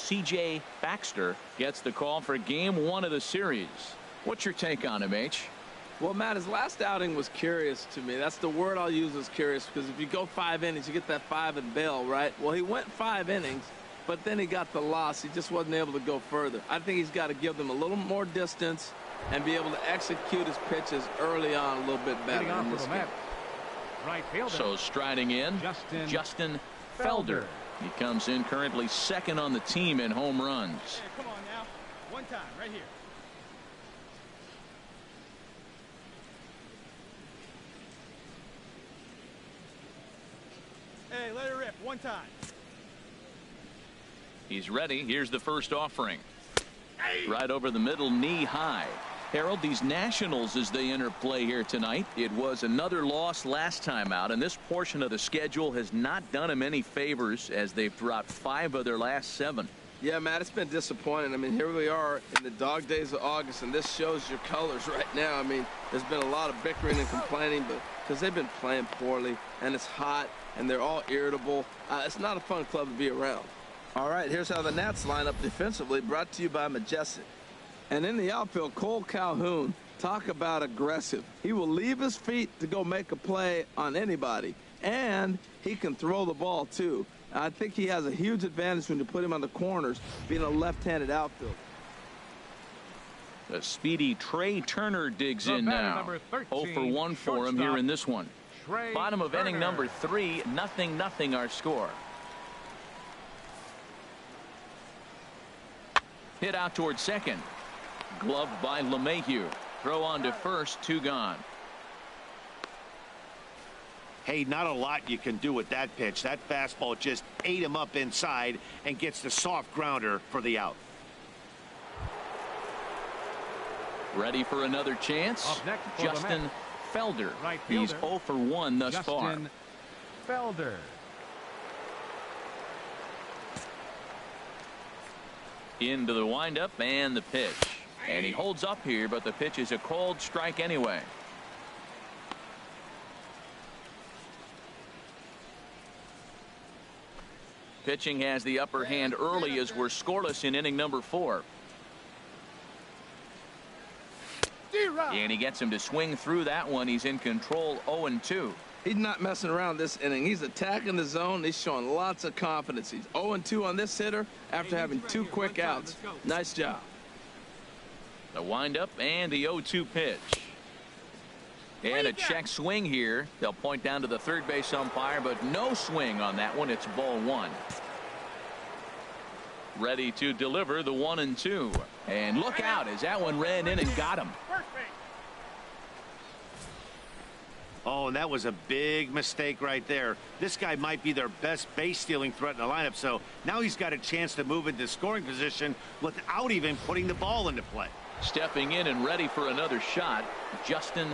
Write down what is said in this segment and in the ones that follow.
C.J. Baxter gets the call for game 1 of the series. What's your take on him, H? Well, Matt, his last outing was curious to me. That's the word I'll use, is curious, because if you go 5 innings, you get that 5 and bail, right? Well, he went 5 innings, but then he got the loss. He just wasn't able to go further. I think he's got to give them a little more distance and be able to execute his pitches early on a little bit better in this game. Right fielder. So striding in, Justin Felder. He comes in currently second on the team in home runs. Hey, come on now. One time, right here. Hey, let it rip. One time. He's ready. Here's the first offering. Right over the middle, knee high. Harold, these Nationals, as they enter play here tonight, it was another loss last time out, and this portion of the schedule has not done them any favors as they've dropped 5 of their last 7. Yeah, Matt, it's been disappointing. I mean, here we are in the dog days of August, and this shows your colors right now. I mean, there's been a lot of bickering and complaining, but because they've been playing poorly, and it's hot, and they're all irritable. It's not a fun club to be around. All right, here's how the Nats line up defensively, brought to you by Majestic. And in the outfield, Cole Calhoun, talk about aggressive. He will leave his feet to go make a play on anybody, and he can throw the ball, too. I think he has a huge advantage when you put him on the corners, being a left-handed outfield. The speedy Trey Turner digs in now. 0 for 1 for him here in this one. Bottom of inning number 3, 0-0 our score. Hit out towards second. Gloved by LeMahieu. Throw on to first, 2 gone. Hey, not a lot you can do with that pitch. That fastball just ate him up inside and gets the soft grounder for the out. Ready for another chance. Justin Felder. He's 0 for 1 thus far. Justin Felder. Into the windup and the pitch. And he holds up here, but the pitch is a cold strike anyway. Pitching has the upper hand early as we're scoreless in inning number 4. And he gets him to swing through that one. He's in control, 0-2. He's not messing around this inning. He's attacking the zone. He's showing lots of confidence. He's 0-2 on this hitter after having 2 quick outs. Nice job. The windup and the 0-2 pitch. And a check swing here. They'll point down to the third base umpire, but no swing on that one. It's ball 1. Ready to deliver the 1-2. And look out as that one ran in and got him. Oh, and that was a big mistake right there. This guy might be their best base stealing threat in the lineup, so now he's got a chance to move into scoring position without even putting the ball into play. Stepping in and ready for another shot, Justin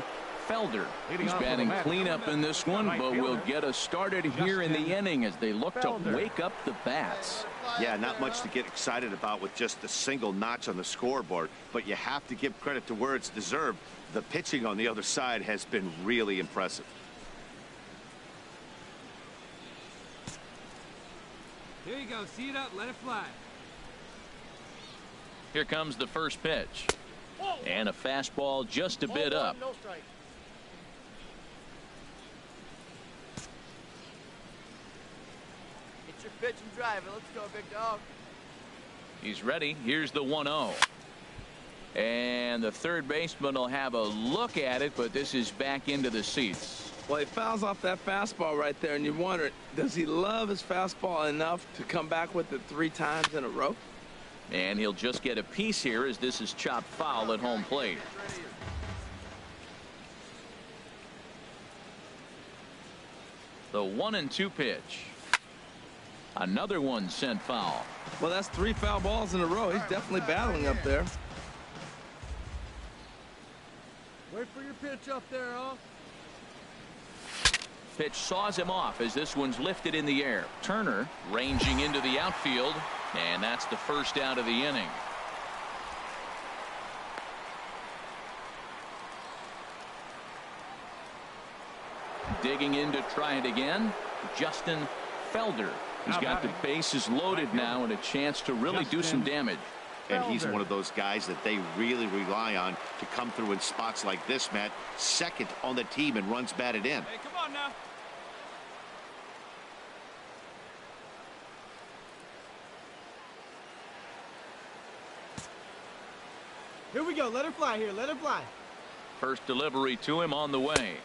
Felder. He's batting cleanup in this one, but will get us started here in the inning as they look to wake up the bats. Yeah, not much to get excited about with just a single notch on the scoreboard, but you have to give credit to where it's deserved. The pitching on the other side has been really impressive. Here you go. See it up. Let it fly. Here comes the first pitch. And a fastball just a bit up. No strike. It's your pitch and drive it. Let's go, big dog. He's ready. Here's the 1-0. And the third baseman will have a look at it, but this is back into the seats. Well, he fouls off that fastball right there, and you wonder, does he love his fastball enough to come back with it 3 times in a row? And he'll just get a piece here as this is chopped foul at home plate. The 1-2 pitch. Another one sent foul. Well, that's 3 foul balls in a row. He's definitely battling up there. Wait for your pitch up there, huh? Pitch saws him off as this one's lifted in the air. Turner ranging into the outfield, and that's the first out of the inning. Digging in to try it again, Justin Felder. He's got the bases loaded now and a chance to really do some damage. And he's one of those guys that they really rely on to come through in spots like this, Matt. Second on the team and runs batted in. Hey, come on now. Here we go. Let her fly here. Let her fly. First delivery to him on the way.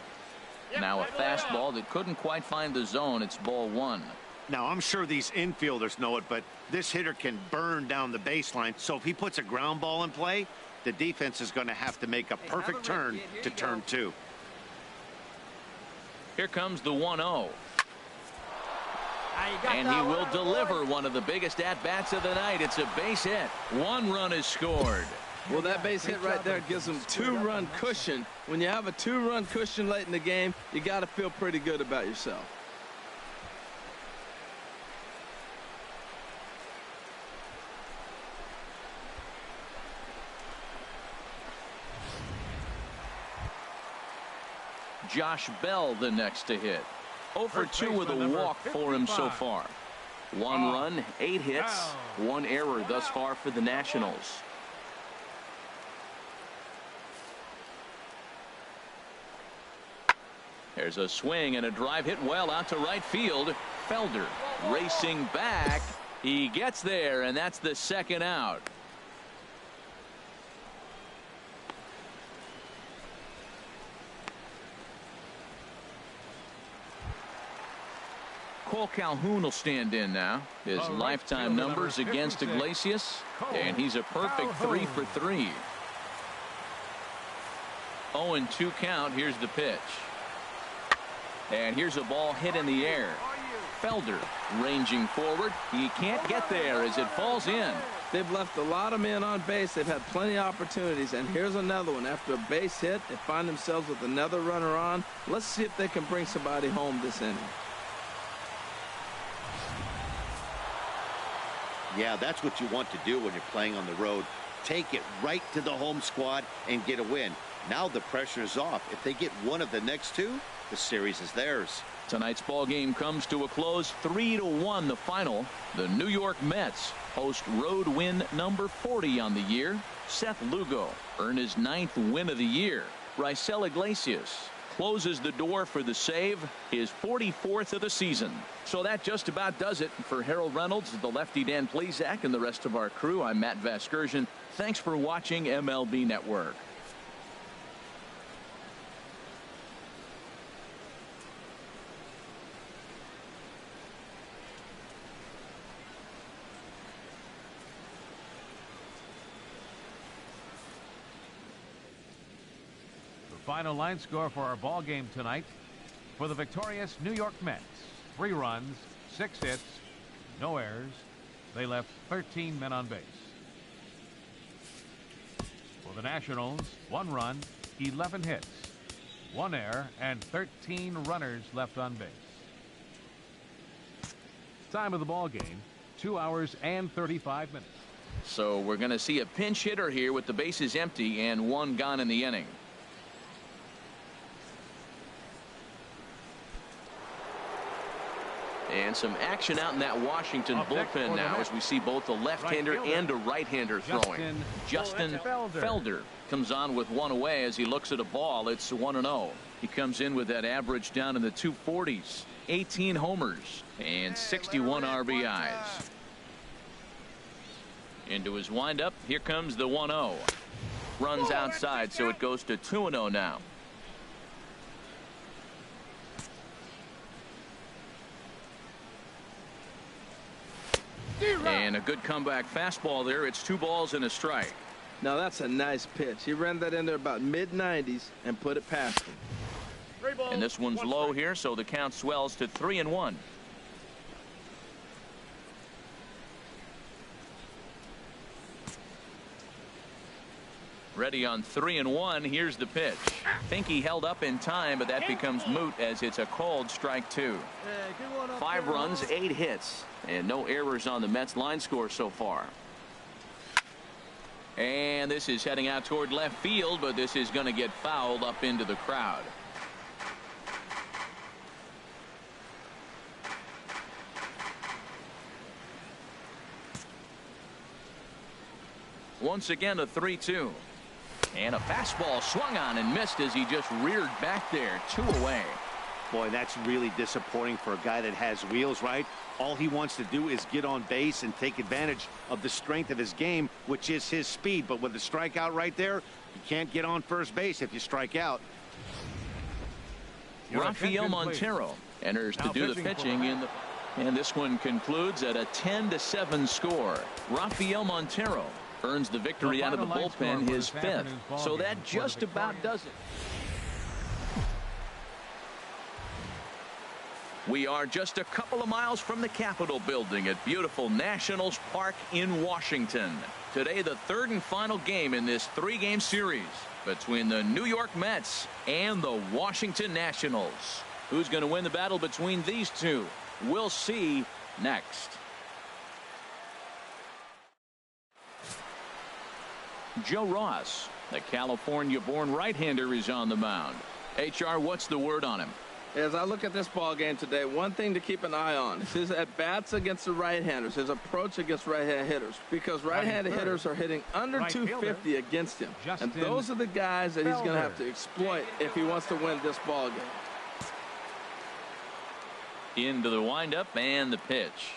Now a fastball that couldn't quite find the zone. It's ball one. Now, I'm sure these infielders know it, but this hitter can burn down the baseline. So if he puts a ground ball in play, the defense is going to have to make a perfect turn to turn two. Here comes the 1-0. And he will deliver one of the biggest at-bats of the night. It's a base hit. One run is scored. Well, that base hit right there gives them two-run cushion. When you have a two-run cushion late in the game, you got to feel pretty good about yourself. Josh Bell the next to hit. 0 for 2 with a walk for him so far. One run, 8 hits, one error thus far for the Nationals. There's a swing and a drive hit well out to right field. Felder racing back. He gets there, and that's the second out. Cole Calhoun will stand in now. His lifetime numbers against Iglesias, and he's a perfect 3 for 3. 0-2 count. Here's the pitch. And here's a ball hit in the air. Felder ranging forward. He can't get there as it falls in. They've left a lot of men on base. They've had plenty of opportunities. And here's another one. After a base hit, they find themselves with another runner on. Let's see if they can bring somebody home this inning. Yeah, that's what you want to do when you're playing on the road. Take it right to the home squad and get a win. Now the pressure is off. If they get one of the next two, the series is theirs. Tonight's ball game comes to a close. 3-1 the final. The New York Mets host road win number 40 on the year. Seth Lugo earned his 9th win of the year. Raisel Iglesias closes the door for the save, his 44th of the season. So that just about does it for Harold Reynolds, the lefty Dan Plesac, and the rest of our crew. I'm Matt Vasgersian. Thanks for watching MLB Network. Final line score for our ball game tonight. For the victorious New York Mets, 3 runs, 6 hits, no errors. They left 13 men on base. For the Nationals, 1 run, 11 hits, 1 error, and 13 runners left on base. Time of the ball game, 2 hours and 35 minutes. So we're going to see a pinch hitter here with the bases empty and 1 gone in the inning. And some action out in that Washington bullpen now as we see both a left-hander and a right-hander throwing. Justin Felder comes on with 1 away as he looks at a ball. It's 1-0. He comes in with that average down in the 240s. 18 homers and 61 RBIs. Into his windup. Here comes the 1-0. Runs outside, so it goes to 2-0 now. And a good comeback fastball there. It's 2 balls and a strike. Now that's a nice pitch. He ran that in there about mid-90s and put it past him. And this one's low here, so the count swells to 3-1. Ready on 3-1. Here's the pitch. Think he held up in time, but that becomes moot as it's a called strike 2. 5 runs, 8 hits, and no errors on the Mets line score so far. And this is heading out toward left field, but this is going to get fouled up into the crowd. Once again, a 3-2. And a fastball swung on and missed as he just reared back there. 2 away. Boy, that's really disappointing for a guy that has wheels, right? All he wants to do is get on base and take advantage of the strength of his game, which is his speed. But with the strikeout right there, you can't get on first base if you strike out. Rafael Montero enters to do the pitching and this one concludes at a 10-7 score. Rafael Montero earns the victory out of the bullpen, his 5th. So that just about does it. We are just a couple of miles from the Capitol building at beautiful Nationals Park in Washington. Today, the 3rd and final game in this 3-game series between the New York Mets and the Washington Nationals. Who's going to win the battle between these two? We'll see next. Joe Ross, the California-born right-hander, is on the mound. HR, what's the word on him? As I look at this ball game today, one thing to keep an eye on is his at-bats against the right-handers, his approach against right-hand hitters, because right-handed hitters are hitting under 250 against him. And those are the guys that he's going to have to exploit if he wants to win this ball game. Into the windup and the pitch.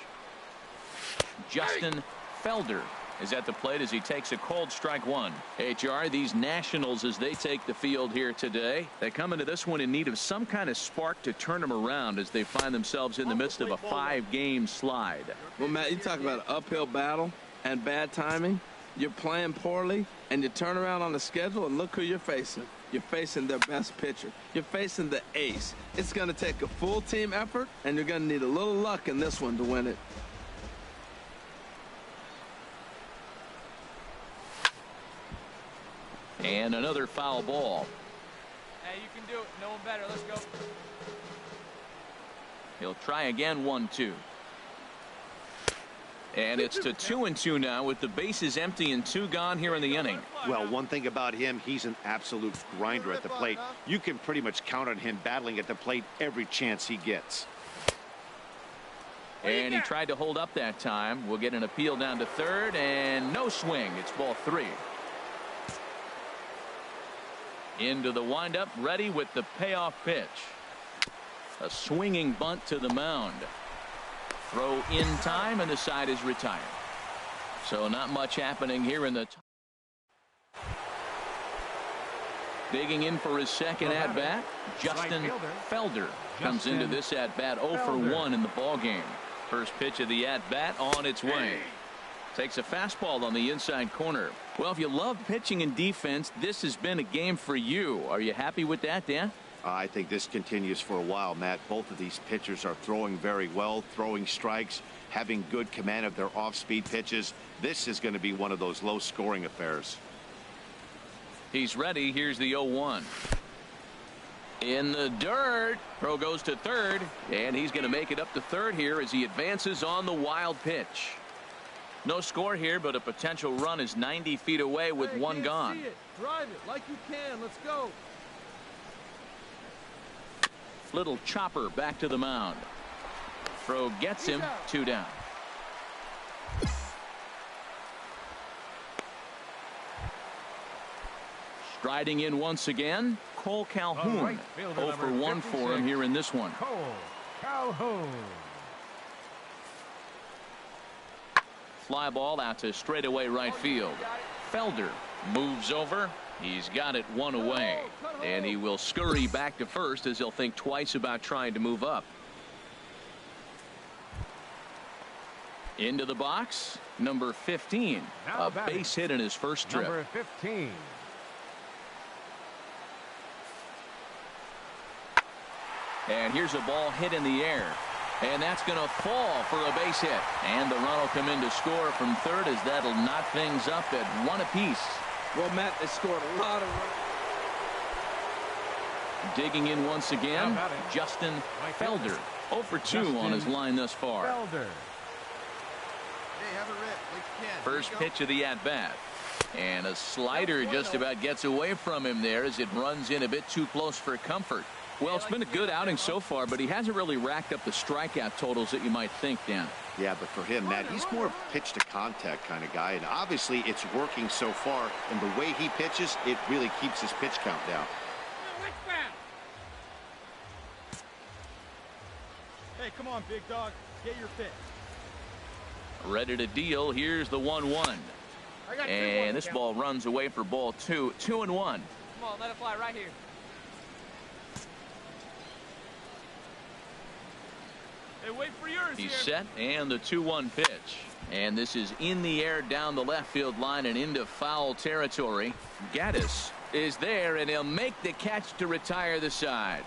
Justin Felder is at the plate as he takes a cold strike 1. HR, these Nationals, as they take the field here today, they come into this one in need of some kind of spark to turn them around as they find themselves in the midst of a 5-game slide. Well, Matt, you talk about an uphill battle and bad timing. You're playing poorly, and you turn around on the schedule, and look who you're facing. You're facing their best pitcher. You're facing the ace. It's going to take a full team effort, and you're going to need a little luck in this one to win it. And another foul ball. Hey, you can do it. No one better. Let's go. He'll try again, 1-2. And it's to 2-2 now with the bases empty and 2 gone here in the inning. Well, one thing about him, he's an absolute grinder at the plate. You can pretty much count on him battling at the plate every chance he gets. And he tried to hold up that time. We'll get an appeal down to 3rd and no swing. It's ball 3. Into the windup, ready with the payoff pitch. A swinging bunt to the mound. Throw in time, and the side is retired. So not much happening here in the top. Digging in for his second at-bat, Justin Felder comes into this at-bat 0 for 1 in the ballgame. First pitch of the at-bat on its way. Takes a fastball on the inside corner. Well, if you love pitching and defense, this has been a game for you. Are you happy with that, Dan? I think this continues for a while, Matt. Both of these pitchers are throwing very well, throwing strikes, having good command of their off-speed pitches. This is going to be one of those low-scoring affairs. He's ready. Here's the 0-1. In the dirt. Throw goes to 3rd, and he's going to make it up to 3rd here as he advances on the wild pitch. No score here, but a potential run is 90 feet away with 1 gone. See it. Drive it like you can. Let's go. Little chopper back to the mound. Throw gets him. 2 down. Striding in once again, Cole Calhoun. 0 for 1 for him here in this one. Cole Calhoun. Fly ball out to straightaway right field. Felder moves over. He's got it 1 away. And he will scurry back to first as he'll think twice about trying to move up. Into the box, number 15. A base hit in his first trip. Number 15. And here's a ball hit in the air. And that's going to fall for a base hit. And the run will come in to score from 3rd as that'll knot things up at 1 apiece. Well, Matt, they scored a lot of runs. Digging in once again, Justin Felder. 0 for 2 on his line thus far. Felder. Hey, have it rip like you can. First pitch of the at-bat. And a slider just about gets away from him there as it runs in a bit too close for comfort. Well, it's been a good outing so far, but he hasn't really racked up the strikeout totals that you might think, Dan. Yeah, but for him, Matt, he's more pitch to contact kind of guy, and obviously it's working so far, and the way he pitches, it really keeps his pitch count down. Hey, come on, big dog. Get your pitch. Ready to deal. Here's the 1-1. And this ball runs away for ball 2. 2-1. Come on, let it fly right here. Hey, wait for yours. He's set, and the 2-1 pitch. And this is in the air down the left field line and into foul territory. Gaddis is there, and he'll make the catch to retire the side.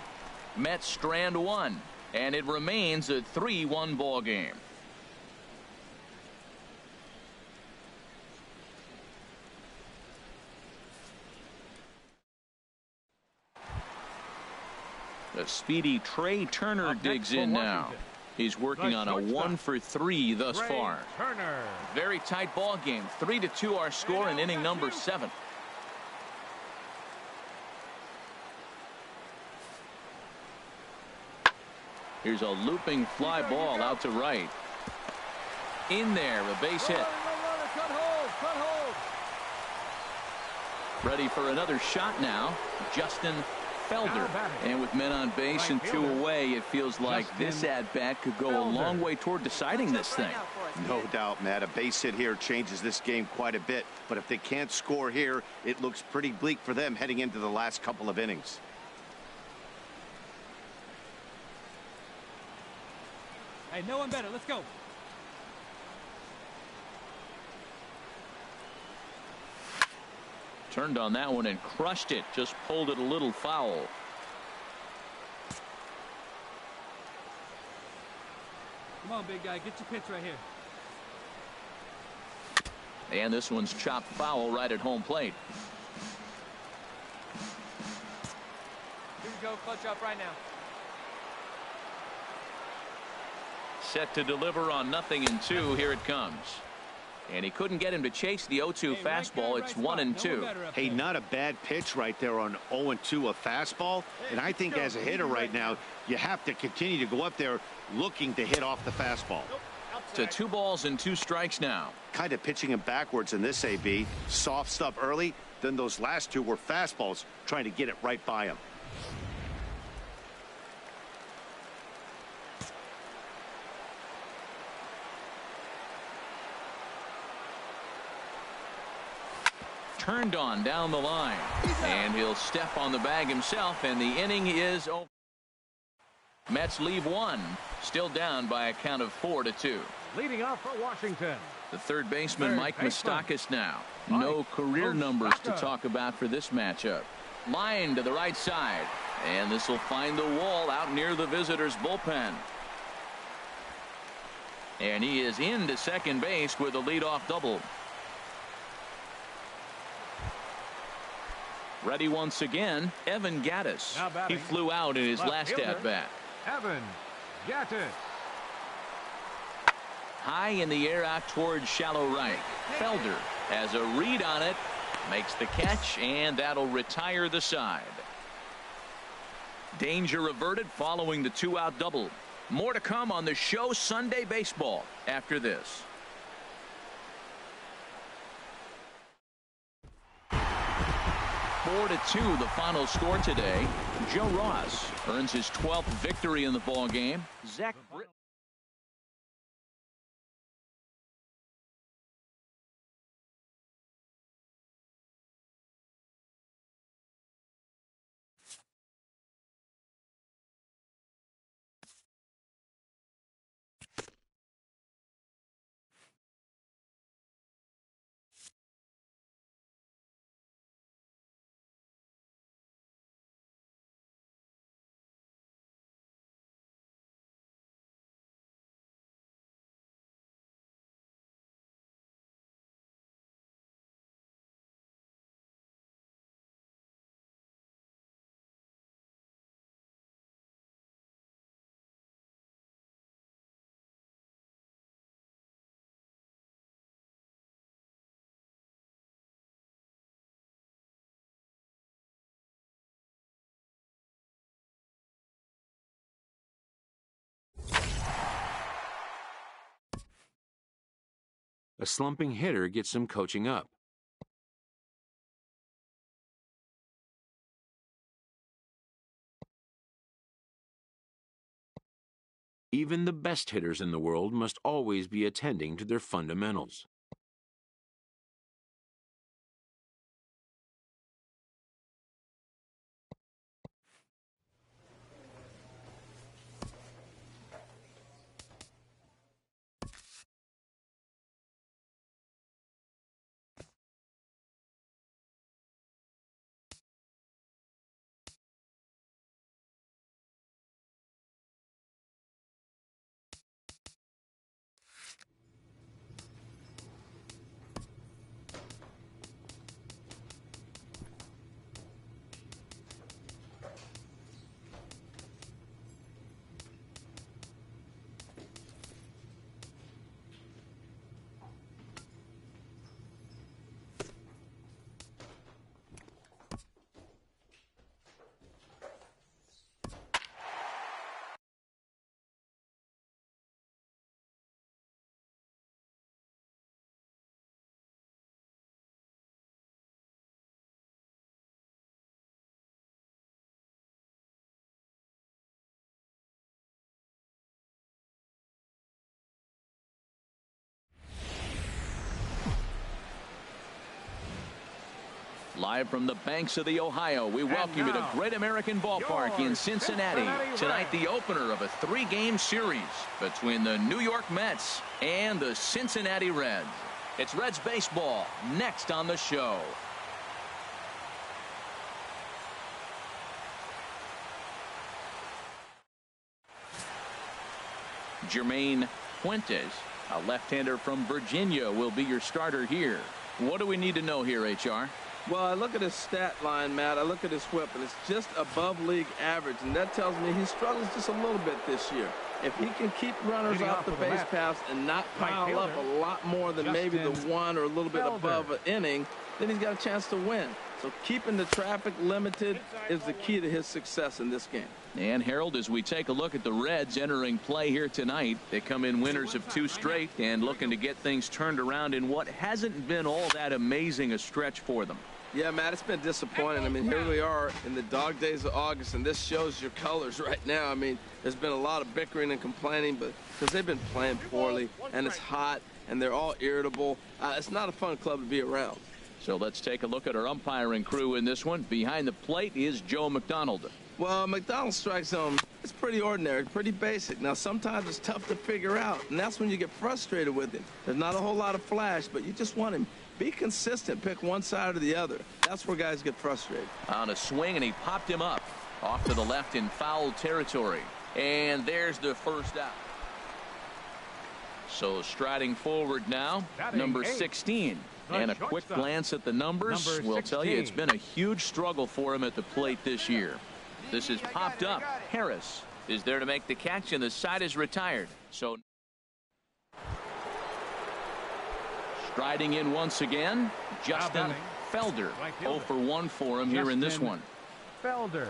Mets strand one, and it remains a 3-1 ball game. The speedy Trey Turner digs in now. He's working on a 1-for-3 thus far. Turner. Very tight ball game. 3-2 our score in inning number 7. Here's a looping fly ball out to right. In there, a base hit. Ready for another shot now. Justin Felder. And with men on base and 2 away, it feels like this at-bat could go a long way toward deciding this thing. No doubt, Matt. A base hit here changes this game quite a bit. But if they can't score here, it looks pretty bleak for them heading into the last couple of innings. Hey, no one better. Let's go. Turned on that one and crushed it. Just pulled it a little foul. Come on, big guy. Get your pitch right here. And this one's chopped foul right at home plate. Here we go. Clutch up right now. Set to deliver on 0-2. Here it comes. And he couldn't get him to chase the 0-2 fastball. It's 1-2. Hey, not a bad pitch right there on 0-2, a fastball. And I think as a hitter right now, you have to continue to go up there looking to hit off the fastball. To 2 balls and 2 strikes now. Kind of pitching him backwards in this AB. Soft stuff early. Then those last 2 were fastballs, trying to get it right by him. Turned on down the line, and he'll step on the bag himself, and the inning is over. Mets leave 1, still down by a count of 4-2. Leading off for Washington. The third baseman, Mike Moustakas now. No career numbers to talk about for this matchup. Line to the right side, and this will find the wall out near the visitors' bullpen. And he is into second base with a leadoff double. Ready once again, Evan Gaddis. He flew out in his last at-bat. Evan Gaddis. High in the air out towards shallow right. Felder has a read on it, makes the catch, and that'll retire the side. Danger averted following the 2-out double. More to come on the show Sunday Baseball after this. 4-2 the final score today. Joe Ross earns his 12th victory in the ball game. Zach A slumping hitter gets some coaching up. Even the best hitters in the world must always be attending to their fundamentals. Live from the banks of the Ohio, we welcome you to Great American Ballpark in Cincinnati. Tonight, the opener of a 3-game series between the New York Mets and the Cincinnati Reds. It's Reds baseball next on the show. Jermaine Fuentes, a left-hander from Virginia, will be your starter here. What do we need to know here, HR? Well, I look at his stat line, Matt. I look at his whip, and it's just above league average, and that tells me he struggles just a little bit this year. If he can keep runners off the base paths and not pile up a lot more than maybe the one or a little bit above an inning, then he's got a chance to win. So keeping the traffic limited is the key to his success in this game. And Harold, as we take a look at the Reds entering play here tonight, they come in winners of 2 straight and looking to get things turned around in what hasn't been all that amazing a stretch for them. Yeah, Matt, it's been disappointing. I mean, here we are in the dog days of August, and this shows your colors right now. I mean, there's been a lot of bickering and complaining, but because they've been playing poorly, and it's hot, and they're all irritable. It's not a fun club to be around. So let's take a look at our umpiring crew in this one. Behind the plate is Joe McDonald. Well, McDonald's strike zone, it's pretty ordinary, pretty basic. Now, sometimes it's tough to figure out, and that's when you get frustrated with him. There's not a whole lot of flash, but you just want him. Be consistent. Pick one side or the other. That's where guys get frustrated. On a swing, and he popped him up. Off to the left in foul territory. And there's the first out. So striding forward now, number 16. And a quick glance at the numbers will tell you it's been a huge struggle for him at the plate this year. This is popped up. Harris is there to make the catch, and the side is retired. So striding in once again, Justin Felder. 0 for 1 for him here in this one. Felder.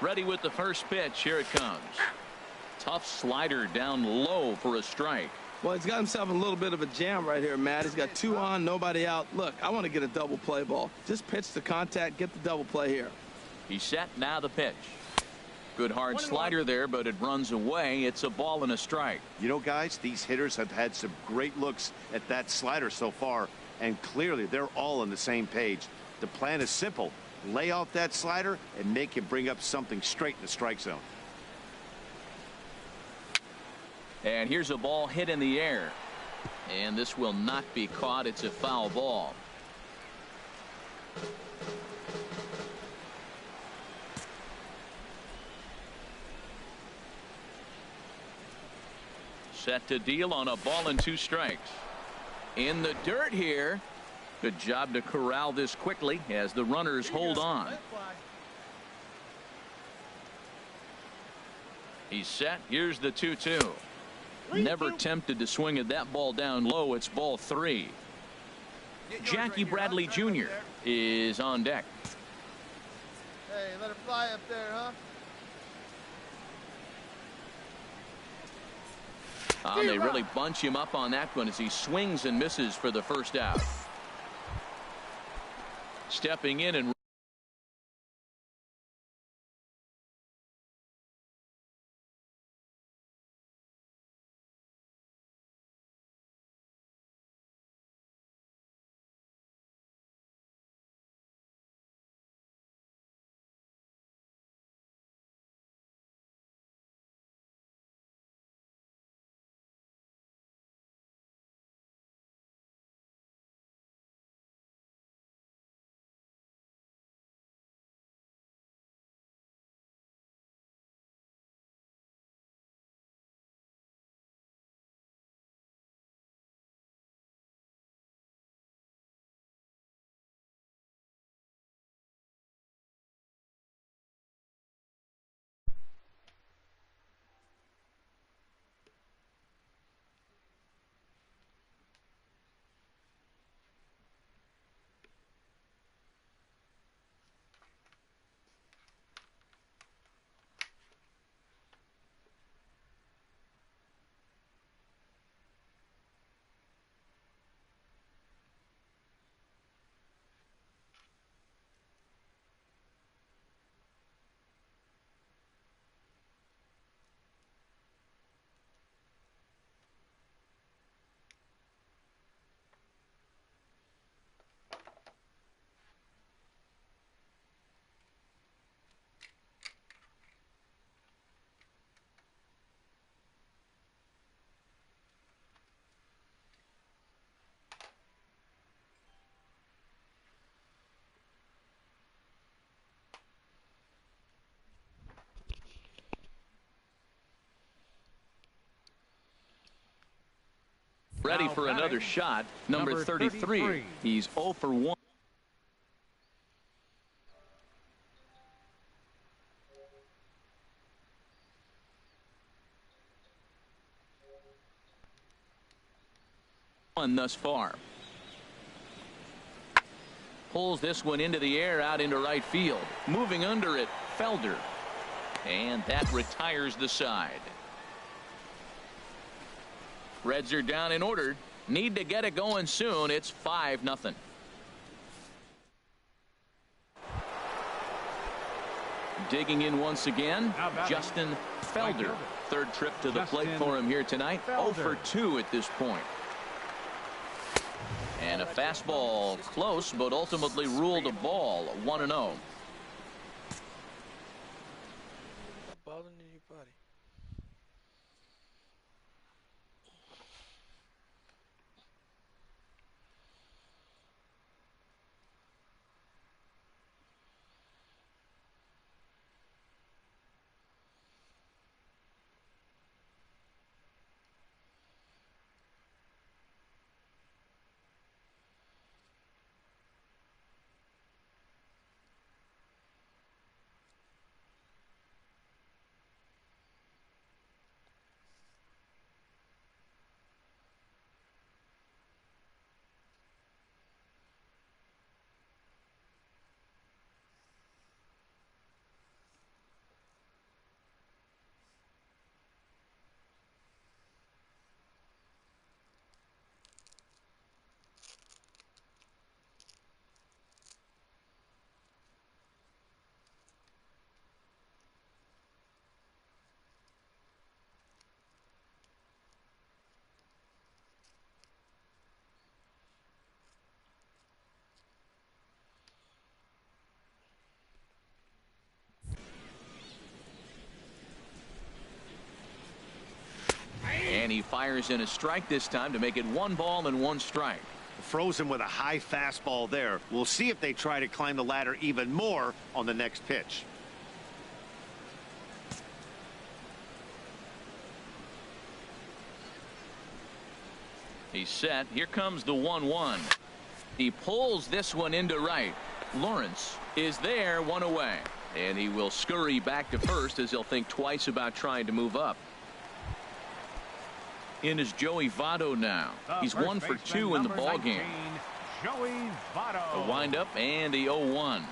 Ready with the first pitch. Here it comes. Tough slider down low for a strike. Well, he's got himself a little bit of a jam right here, Matt. He's got 2 on, nobody out. Look, I want to get a double play ball. Just pitch the contact, get the double play here. He's set, now the pitch. Good hard slider there, but it runs away. It's a ball and a strike. You know, guys, these hitters have had some great looks at that slider so far, and clearly they're all on the same page. The plan is simple. Lay off that slider and make him bring up something straight in the strike zone. And here's a ball hit in the air. And this will not be caught. It's a foul ball. Set to deal on a ball and 2 strikes. In the dirt here. Good job to corral this quickly as the runners hold on. He's set. Here's the 2-2. Never tempted to swing at that ball down low. It's ball 3. Jackie Bradley Jr. is on deck. Hey, let it fly up there, huh? They really bunch him up on that one as he swings and misses for the first out. Stepping in and ready for another shot. Number 33. He's 0 for 1. Thus far. Pulls this one into the air out into right field. Moving under it, Felder. And that retires the side. Reds are down in order. Need to get it going soon. It's 5-0. Digging in once again, Justin Felder. Third trip to the plate for him here tonight. 0 for 2 at this point. And a fastball close, but ultimately ruled a ball. 1-0. And he fires in a strike this time to make it 1 ball and 1 strike. Frozen with a high fastball there. We'll see if they try to climb the ladder even more on the next pitch. He's set. Here comes the 1-1. He pulls this one into right. Lawrence is there, 1 away. And he will scurry back to first as he'll think twice about trying to move up. In is Joey Votto now. He's 1 for 2 in the ball game. Joey Votto. A windup and the 0-1.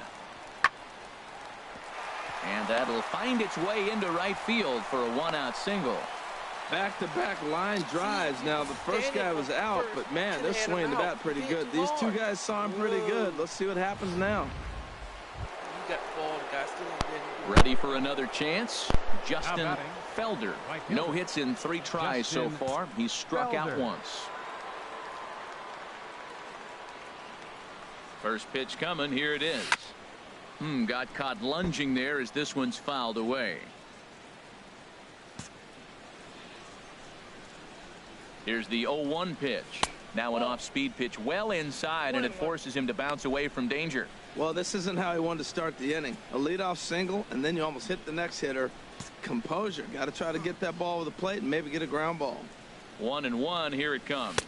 And that'll find its way into right field for a 1-out single. back-to-back line drives. Now, the first guy was out, but, man, they're swinging the bat pretty good. These two guys saw him pretty good. Let's see what happens now. Ready for another chance. Justin Felder. No hits in 3 tries so far. He's struck out once. First pitch coming. Here it is. Got caught lunging there as this one's fouled away. Here's the 0-1 pitch. Now an off-speed pitch well inside, and it forces him to bounce away from danger. Well, this isn't how he wanted to start the inning. A leadoff single, and then you almost hit the next hitter. Composure. Got to try to get that ball with the plate and maybe get a ground ball. 1-1. Here it comes.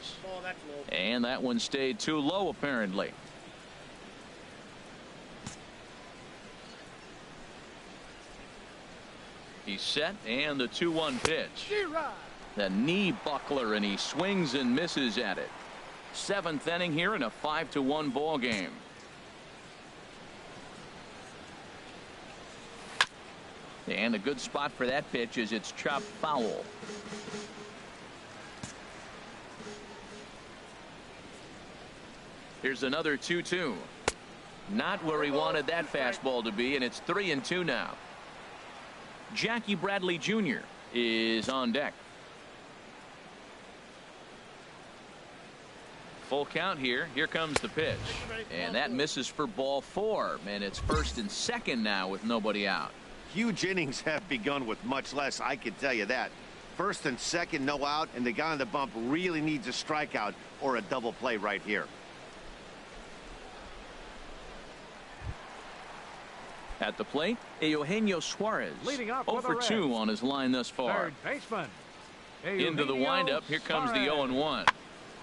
And that one stayed too low, apparently. He's set, and the 2-1 pitch. The knee buckler, and he swings and misses at it. 7th inning here in a 5-1 ball game. And a good spot for that pitch is it's chopped foul. Here's another 2-2. Not where he wanted that fastball to be, and it's 3-2 now. Jackie Bradley Jr. is on deck. Full count here. Here comes the pitch. And that misses for ball 4. And it's 1st and 2nd now with nobody out. Huge innings have begun with much less, I can tell you that. 1st and 2nd, no out, and the guy on the bump really needs a strikeout or a double play right here. At the plate, Eugenio Suarez. Leading up 0 for 2 on his line thus far. Third baseman. Into the windup. Here comes the 0-1.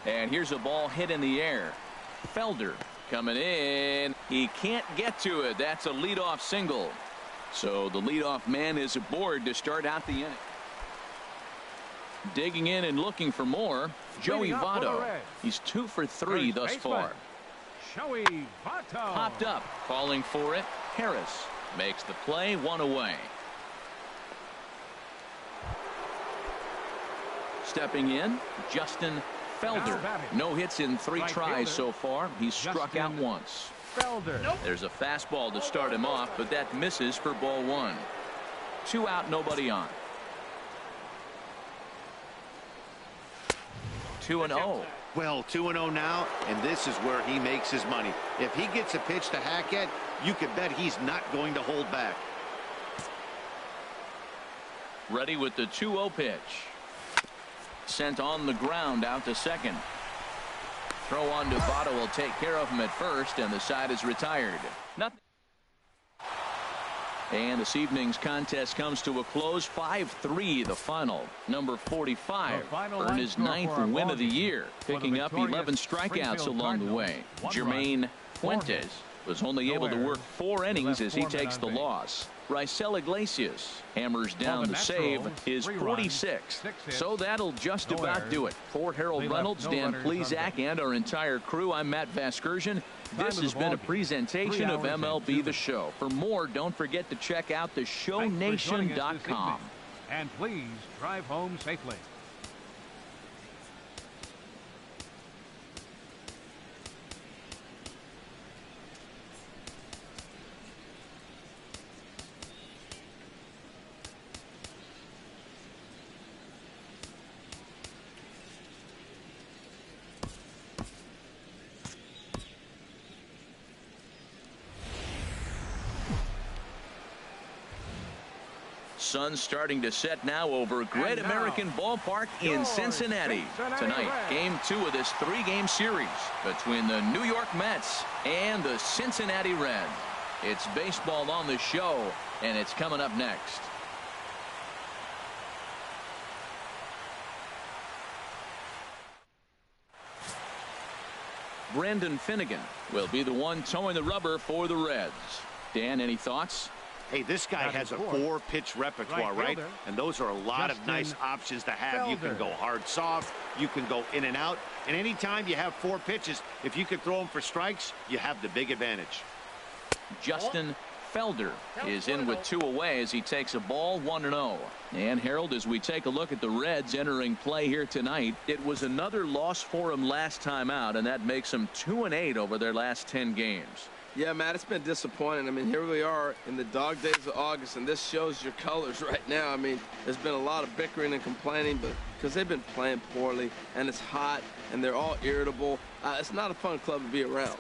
And here's a ball hit in the air. Felder coming in. He can't get to it. That's a leadoff single. So the leadoff man is aboard to start out the inning. Digging in and looking for more, Joey Votto. He's 2 for 3 thus far. Joey Votto. Popped up, calling for it. Harris makes the play, 1 away. Stepping in, Justin Felder. No hits in 3 tries so far. He's struck out once. There's a fastball to start him off, but that misses for ball 1. 2 out, nobody on. 2-0. Well, 2-0 now, and this is where he makes his money. If he gets a pitch to hack at, you can bet he's not going to hold back. Ready with the 2-0 pitch. Sent on the ground out to second. Throw on to Votto will take care of him at first, and the side is retired. Nothing. And this evening's contest comes to a close. 5-3 the final. Number 45 earned his 9th win of the year, picking up 11 strikeouts along the way. Jermaine Fuentes was only able to work 4 innings as he takes the loss. Raisel Iglesias hammers down the save, his 46th. So that'll just about do it. For Harold Reynolds, Dan Plesac, and our entire crew, I'm Matt Vasgersian. This has been a presentation of MLB The Show. For more, don't forget to check out theshownation.com. And please drive home safely. Sun starting to set now over Great American Ballpark in Cincinnati. Tonight, game 2 of this 3-game series between the New York Mets and the Cincinnati Reds. It's baseball on the show, and it's coming up next. Brendan Finnegan will be the one towing the rubber for the Reds. Dan, any thoughts? Hey, this guy has a 4-pitch repertoire, right? And those are a lot of nice options to have. You can go hard, soft. You can go in and out. And anytime you have 4 pitches, if you can throw them for strikes, you have the big advantage. Justin Felder is in with 2 away as he takes a ball 1-0. And Harold, as we take a look at the Reds entering play here tonight, it was another loss for them last time out, and that makes them 2-8 over their last 10 games. Yeah, Matt, it's been disappointing. I mean, here we are in the dog days of August, and this shows your colors right now. I mean, there's been a lot of bickering and complaining, but because they've been playing poorly, and it's hot, and they're all irritable. It's not a fun club to be around.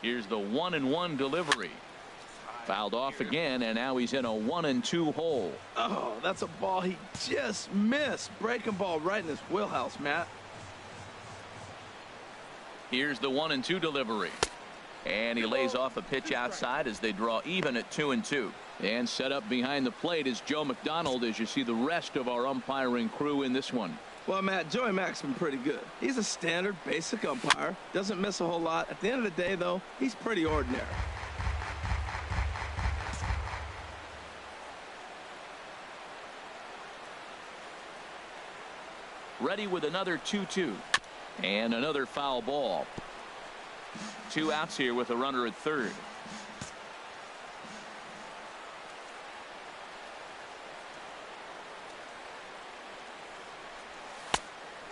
Here's the 1-1 delivery. Fouled off again, and now he's in a 1-2 hole. Oh, that's a ball he just missed. Breaking ball right in his wheelhouse, Matt. Here's the 1-2 delivery. And he lays off a pitch outside as they draw even at 2-2. And set up behind the plate is Joe McDonald as you see the rest of our umpiring crew in this one. Well, Matt, Joey Mack's been pretty good. He's a standard, basic umpire. Doesn't miss a whole lot. At the end of the day, though, he's pretty ordinary. Ready with another 2-2. And another foul ball. 2 outs here with a runner at third.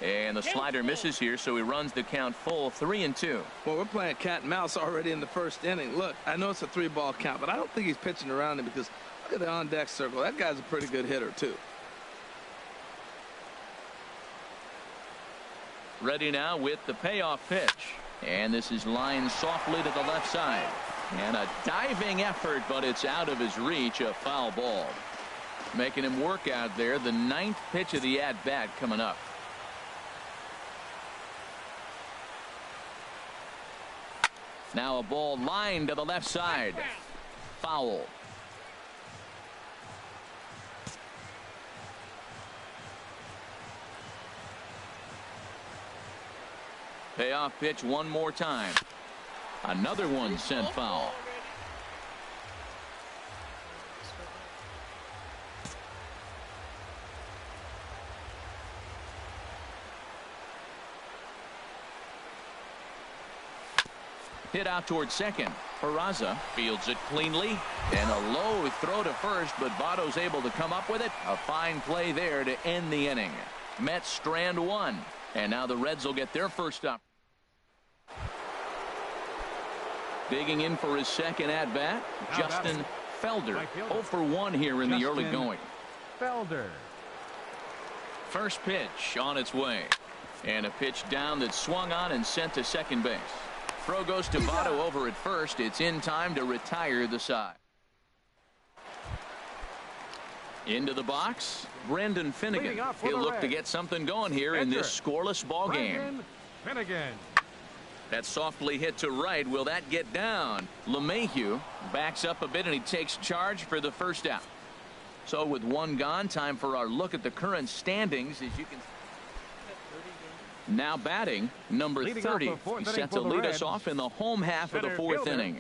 And the slider misses here, so he runs the count full 3-2. Well, we're playing cat and mouse already in the first inning. Look, I know it's a 3-ball count, but I don't think he's pitching around it because look at the on-deck circle. That guy's a pretty good hitter, too. Ready now with the payoff pitch. And this is lined softly to the left side. And a diving effort, but it's out of his reach, a foul ball. Making him work out there, the 9th pitch of the at-bat coming up. Now a ball lined to the left side. Foul. Payoff pitch one more time. Another one sent foul. Hit out towards second. Peraza fields it cleanly. And a low throw to first, but Votto's able to come up with it. A fine play there to end the inning. Mets strand one. And now the Reds will get their first up. Digging in for his second at-bat, Justin Felder. 0 for 1 here in the early going. Felder. First pitch on its way. And a pitch down that swung on and sent to second base. Throw goes to Votto over at first. It's in time to retire the side. Into the box, Brendan Finnegan. He'll look to get something going here in this scoreless ball game. Finnegan. That softly hit to right. Will that get down? LeMahieu backs up a bit and he takes charge for the first out. So with one gone, time for our look at the current standings. As you can now batting, number 30. He's set to lead us off in the home half of the fourth inning.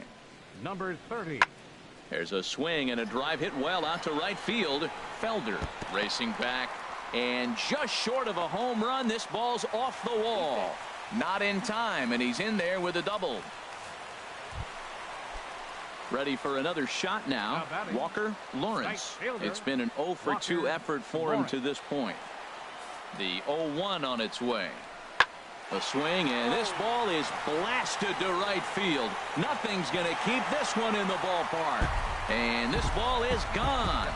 Number 30. There's a swing and a drive hit well out to right field. Felder racing back and just short of a home run. This ball's off the wall. Not in time, and he's in there with a double. Ready for another shot now. Walker Lawrence. It's been an 0 for 2 effort for him to this point. The 0-1 on its way. A swing, and this ball is blasted to right field. Nothing's going to keep this one in the ballpark. And this ball is gone.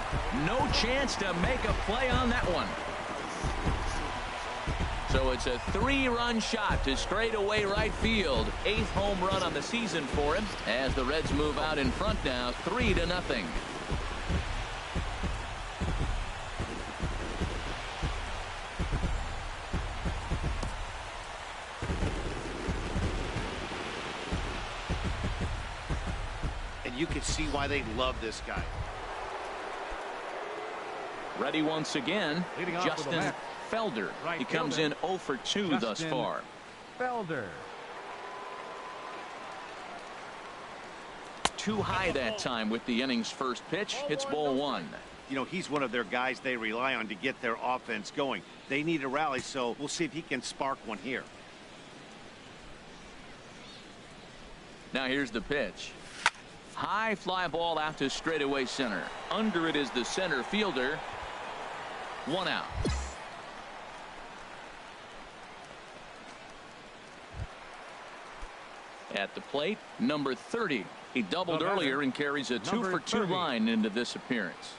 No chance to make a play on that one. So it's a 3-run shot to straightaway right field. 8th home run on the season for him as the Reds move out in front now 3-0. And you can see why they love this guy. Ready once again, Justin Felder. He comes in 0 for 2 thus far. Felder. Too high that time with the inning's first pitch. Hits ball 1. You know, he's one of their guys they rely on to get their offense going. They need a rally, so we'll see if he can spark one here. Now here's the pitch. High fly ball out to straightaway center. Under it is the center fielder. 1 out. At the plate, number 30. He doubled earlier and carries a 2-for-2 line into this appearance.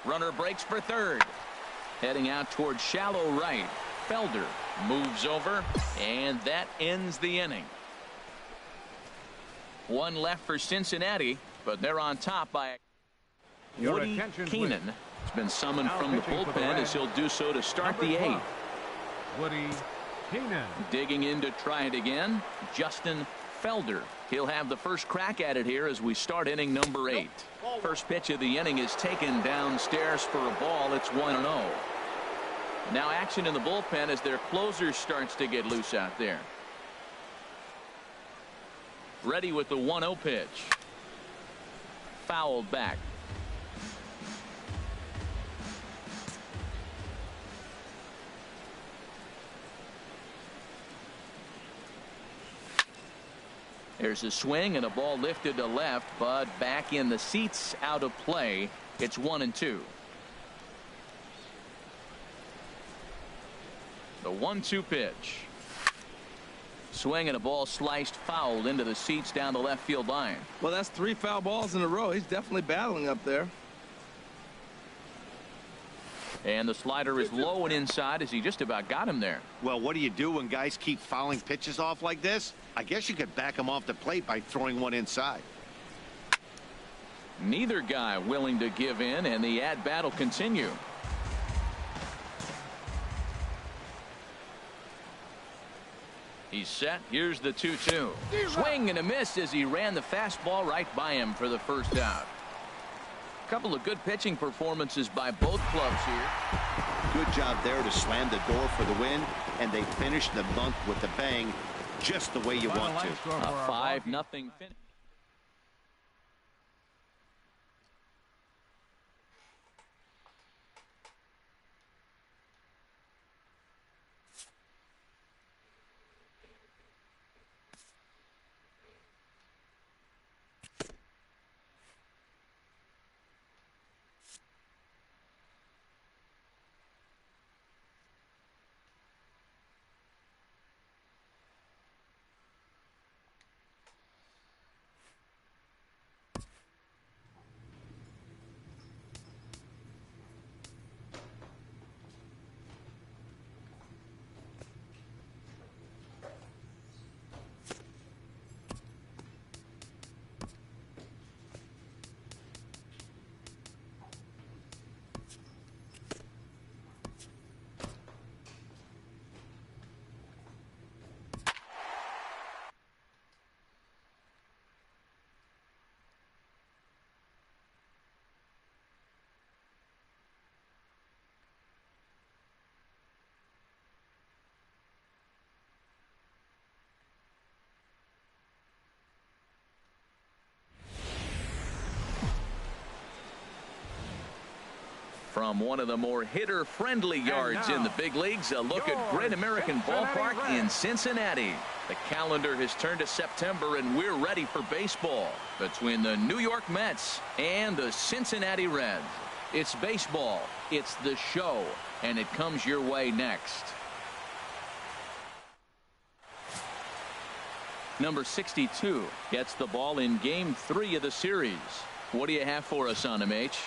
Runner breaks for third. Heading out towards shallow right. Felder moves over, and that ends the inning. 1 left for Cincinnati, but they're on top by Woody Keenan. Has been summoned from the bullpen as he'll do so to start the 8th. Woody Keenan. Digging in to try it again, Justin Felder. He'll have the first crack at it here as we start inning number 8. First pitch of the inning is taken downstairs for a ball. It's 1-0. Now action in the bullpen as their closer starts to get loose out there. Ready with the 1-0 pitch. Fouled back. There's a swing and a ball lifted to left, but back in the seats, out of play. It's 1-2. The 1-2 pitch. Swing and a ball sliced foul into the seats down the left field line. Well, that's 3 foul balls in a row. He's definitely battling up there. And the slider is low and inside as he just about got him there. Well, what do you do when guys keep fouling pitches off like this? I guess you could back them off the plate by throwing one inside. Neither guy willing to give in, and the at-bat will continue. He's set. Here's the 2-2. Swing and a miss as he ran the fastball right by him for the first out. A couple of good pitching performances by both clubs here. Good job there to slam the door for the win, and they finished the month with a bang, just the way you want to. A 5-0 finish. From one of the more hitter-friendly yards in the big leagues, a look at Great American Ballpark in Cincinnati. The calendar has turned to September, and we're ready for baseball between the New York Mets and the Cincinnati Reds. It's baseball, it's the show, and it comes your way next. Number 62 gets the ball in Game 3 of the series. What do you have for us on him, H?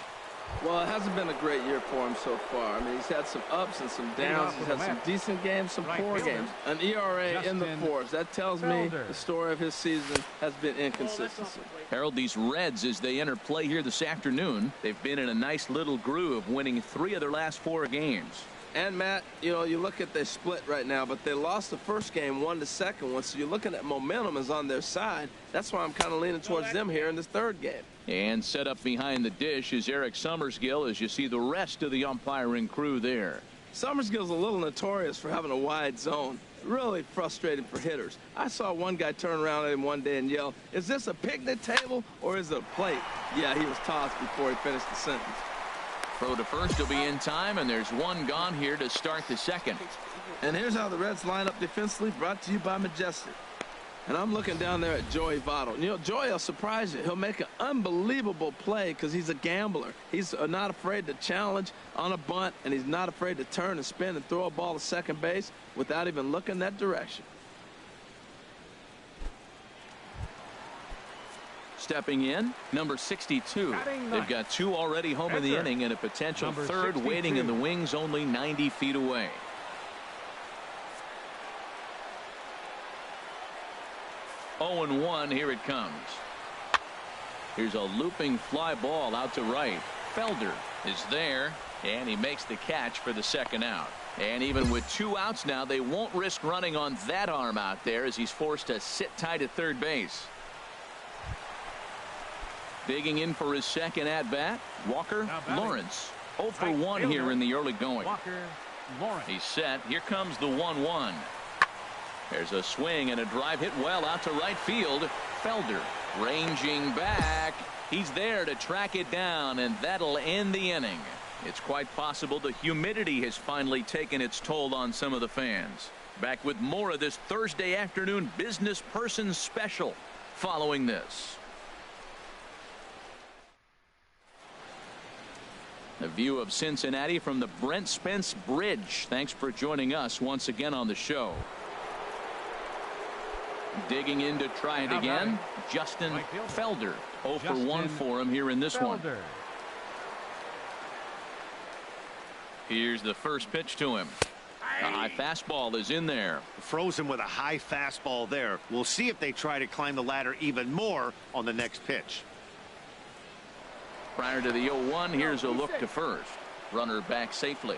Well, it hasn't been a great year for him so far. I mean, he's had some ups and some downs. He's had some decent games, some poor games. An ERA in the 4s. That tells me the story of his season has been inconsistency. Harold, these Reds, as they enter play here this afternoon, they've been in a nice little groove, winning 3 of their last 4 games. And, Matt, you know, you look at they split right now, but they lost the first game, won the second one. So you're looking at momentum is on their side. That's why I'm kind of leaning towards them here in this 3rd game. And set up behind the dish is Eric Summersgill as you see the rest of the umpiring crew there. Summersgill's a little notorious for having a wide zone. Really frustrating for hitters. I saw one guy turn around at him one day and yell, "Is this a picnic table or is it a plate?" Yeah, he was tossed before he finished the sentence. Throw to first will be in time, and there's one gone here to start the 2nd. And here's how the Reds line up defensively, brought to you by Majestic. And I'm looking down there at Joey Votto. You know, Joey will surprise you. He'll make an unbelievable play because he's a gambler. He's not afraid to challenge on a bunt, and he's not afraid to turn and spin and throw a ball to second base without even looking that direction. Stepping in, number 62. They've got 2 already home in the inning and a potential third waiting in the wings only 90 feet away. Oh, and 1, here it comes. Here's a looping fly ball out to right. Felder is there, and he makes the catch for the second out. And even with 2 outs now, they won't risk running on that arm out there as he's forced to sit tight at third base. Digging in for his second at-bat, Walker Lawrence. 0 for 1 here in the early going. He's set. Here comes the 1-1. There's a swing and a drive hit well out to right field. Felder ranging back. He's there to track it down, and that'll end the inning. It's quite possible the humidity has finally taken its toll on some of the fans. Back with more of this Thursday afternoon business person special following this. A view of Cincinnati from the Brent Spence Bridge. Thanks for joining us once again on the show. Digging in to try it again. Justin Felder. 0 for 1 for him here in this one. Here's the first pitch to him. A high fastball is in there. Frozen with a high fastball there. We'll see if they try to climb the ladder even more on the next pitch. Prior to the 0-1, here's a look to first. Runner back safely.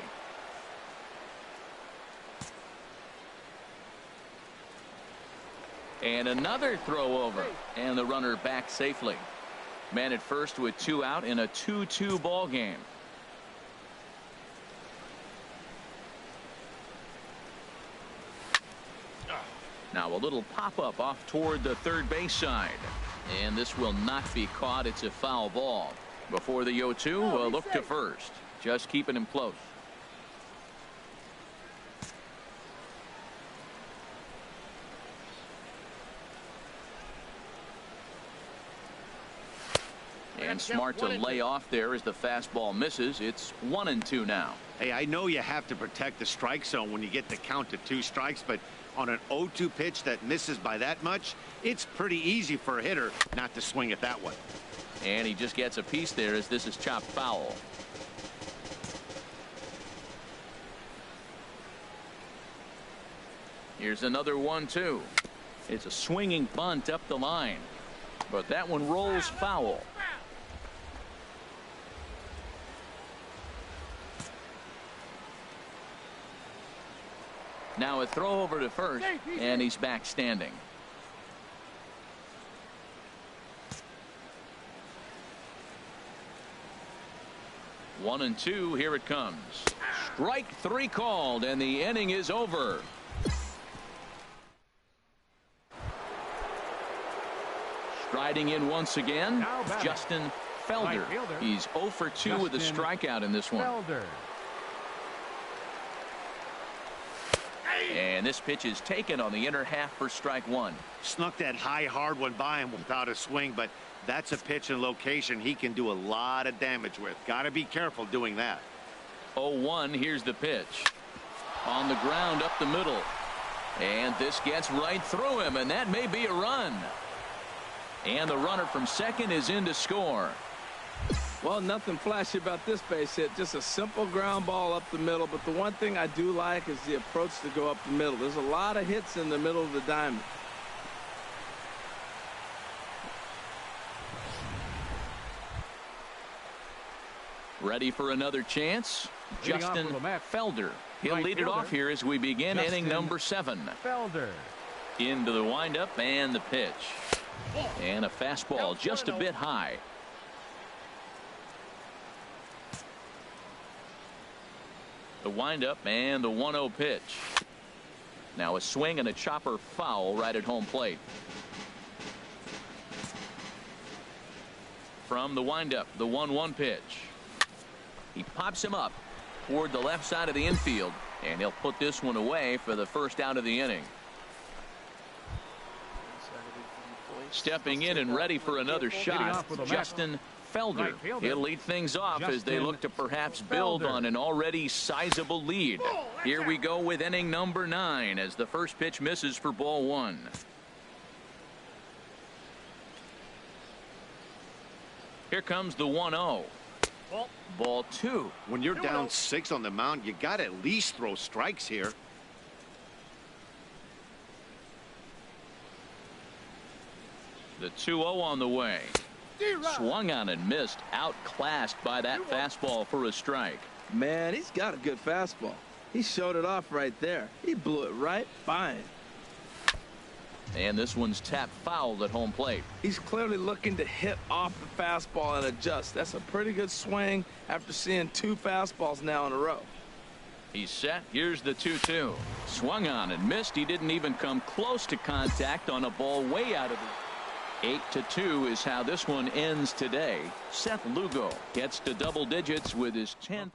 And another throw over, and the runner back safely. Man at first with 2 out in a 2-2 ball game. Now a little pop-up off toward the third base side, and this will not be caught. It's a foul ball. Before the 0-2, a look to first, just keeping him close. And smart to lay off there as the fastball misses. It's 1-2 now. Hey, I know you have to protect the strike zone when you get the count to 2 strikes, but on an 0-2 pitch that misses by that much, it's pretty easy for a hitter not to swing at that one. And he just gets a piece there as this is chopped foul. Here's another 1-2. It's a swinging bunt up the line, but that one rolls foul. Now a throw over to first, and he's back standing. One and two, here it comes. Strike 3 called, and the inning is over. Striding in once again, Justin Felder. He's 0 for 2 with a strikeout in this one. And this pitch is taken on the inner half for strike 1. Snuck that high hard one by him without a swing, but that's a pitch and location he can do a lot of damage with. Got to be careful doing that. 0-1, here's the pitch. On the ground up the middle. And this gets right through him, and that may be a run. And the runner from second is in to score. Well, nothing flashy about this base hit. Just a simple ground ball up the middle. But the one thing I do like is the approach to go up the middle. There's a lot of hits in the middle of the diamond. Ready for another chance? Justin Felder. He'll lead it off here as we begin inning number 7. Felder. Into the windup and the pitch. And a fastball just a bit high. The windup and the 1-0 pitch. Now a swing and a chopper foul right at home plate. From the windup, the 1-1 pitch. He pops him up toward the left side of the infield. And he'll put this one away for the first out of the inning. Stepping in and ready for another shot, Justin Felder. He'll lead things off as they look to perhaps build on an already sizable lead. Here we go with inning number 9 as the first pitch misses for ball 1. Here comes the 1-0. Ball 2. When you're down 6 on the mound, you got to at least throw strikes here. The 2-0 on the way. Swung on and missed. Outclassed by that fastball for a strike. Man, he's got a good fastball. He showed it off right there. He blew it right by him. And this one's tapped foul at home plate. He's clearly looking to hit off the fastball and adjust. That's a pretty good swing after seeing 2 fastballs now in a row. He's set. Here's the 2-2. Swung on and missed. He didn't even come close to contact on a ball way out of the 8-2 is how this one ends today. Seth Lugo gets to double digits with his 10th.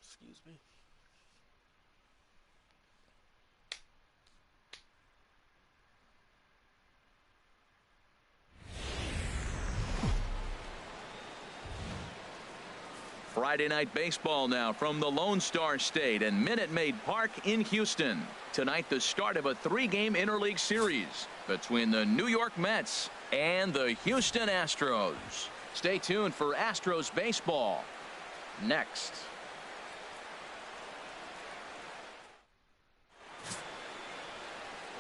Excuse me. Friday night baseball now from the Lone Star State and Minute Maid Park in Houston. Tonight, the start of a 3-game interleague series between the New York Mets and the Houston Astros. Stay tuned for Astros baseball next.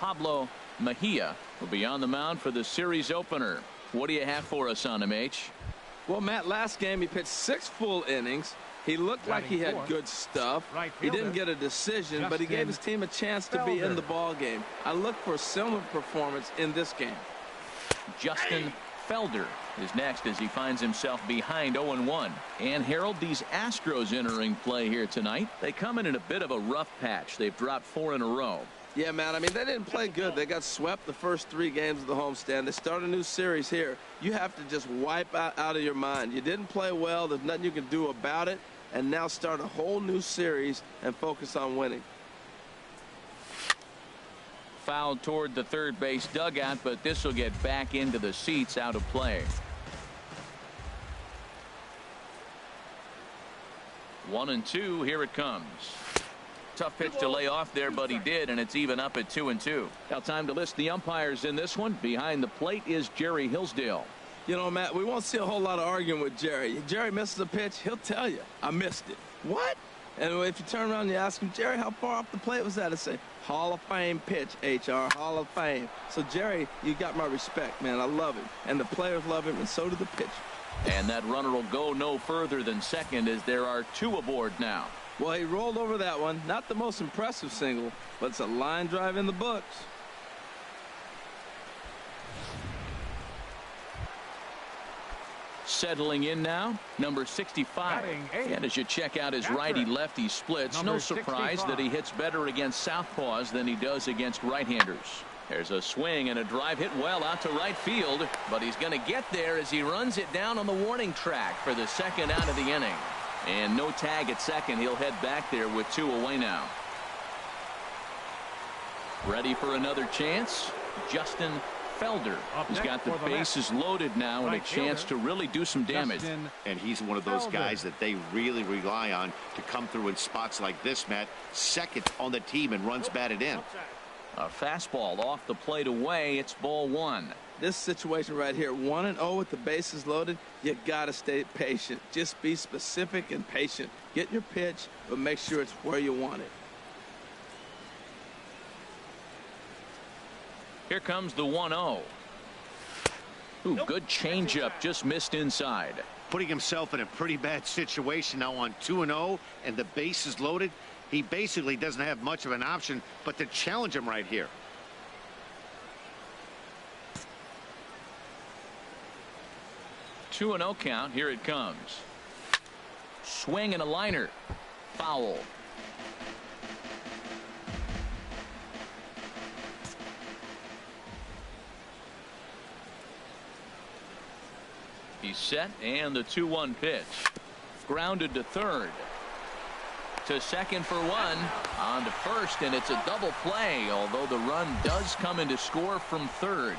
Pablo Mejia will be on the mound for the series opener. What do you have for us on him, H? Well, Matt, last game he pitched 6 full innings. He looked like he had good stuff. He didn't get a decision, but he gave his team a chance to be in the ball game. I look for a similar performance in this game. Justin Felder is next as he finds himself behind 0-1. And Harold, these Astros entering play here tonight. They come in a bit of a rough patch. They've dropped 4 in a row. Yeah, man, I mean, they didn't play good. They got swept the first 3 games of the homestand. They start a new series here. You have to just wipe out of your mind. You didn't play well. There's nothing you can do about it. And now start a whole new series and focus on winning. Foul toward the third base dugout, but this will get back into the seats out of play. 1-2. Here it comes. Tough pitch to lay off there, but he did, and it's even up at 2-2. Now time to list the umpires in this one. Behind the plate is Jerry Hillsdale. You know, Matt, we won't see a whole lot of arguing with Jerry. Jerry misses a pitch, he'll tell you, I missed it. What? And if you turn around and you ask him, Jerry, how far off the plate was that? He'll say, Hall of Fame pitch, HR, Hall of Fame. So, Jerry, you got my respect, man. I love him. And the players love him, and so do the pitcher. And that runner will go no further than second as there are 2 aboard now. Well, he rolled over that one. Not the most impressive single, but it's a line drive in the books. Settling in now, number 65. And as you check out his righty-lefty splits, no surprise that he hits better against southpaws than he does against right-handers. There's a swing and a drive hit well out to right field, but he's going to get there as he runs it down on the warning track for the second out of the inning. And no tag at second. He'll head back there with 2 away now. Ready for another chance. Justin Felder. He's got the bases loaded now and a chance to really do some damage. And he's one of those guys that they really rely on to come through in spots like this, Matt. Second on the team and runs batted in. A fastball off the plate away. It's ball 1. This situation right here, 1-0 with the bases loaded, you got to stay patient. Just be specific and patient. Get your pitch, but make sure it's where you want it. Here comes the 1-0. Ooh, good changeup, just missed inside. Putting himself in a pretty bad situation now on 2-0 and the bases loaded. He basically doesn't have much of an option but to challenge him right here. Two 2-0 count. Here it comes. Swing and a liner. Foul. He's set, and the 2-1 pitch. Grounded to third. To second for 1. On to first, and it's a double play, although the run does come in to score from third.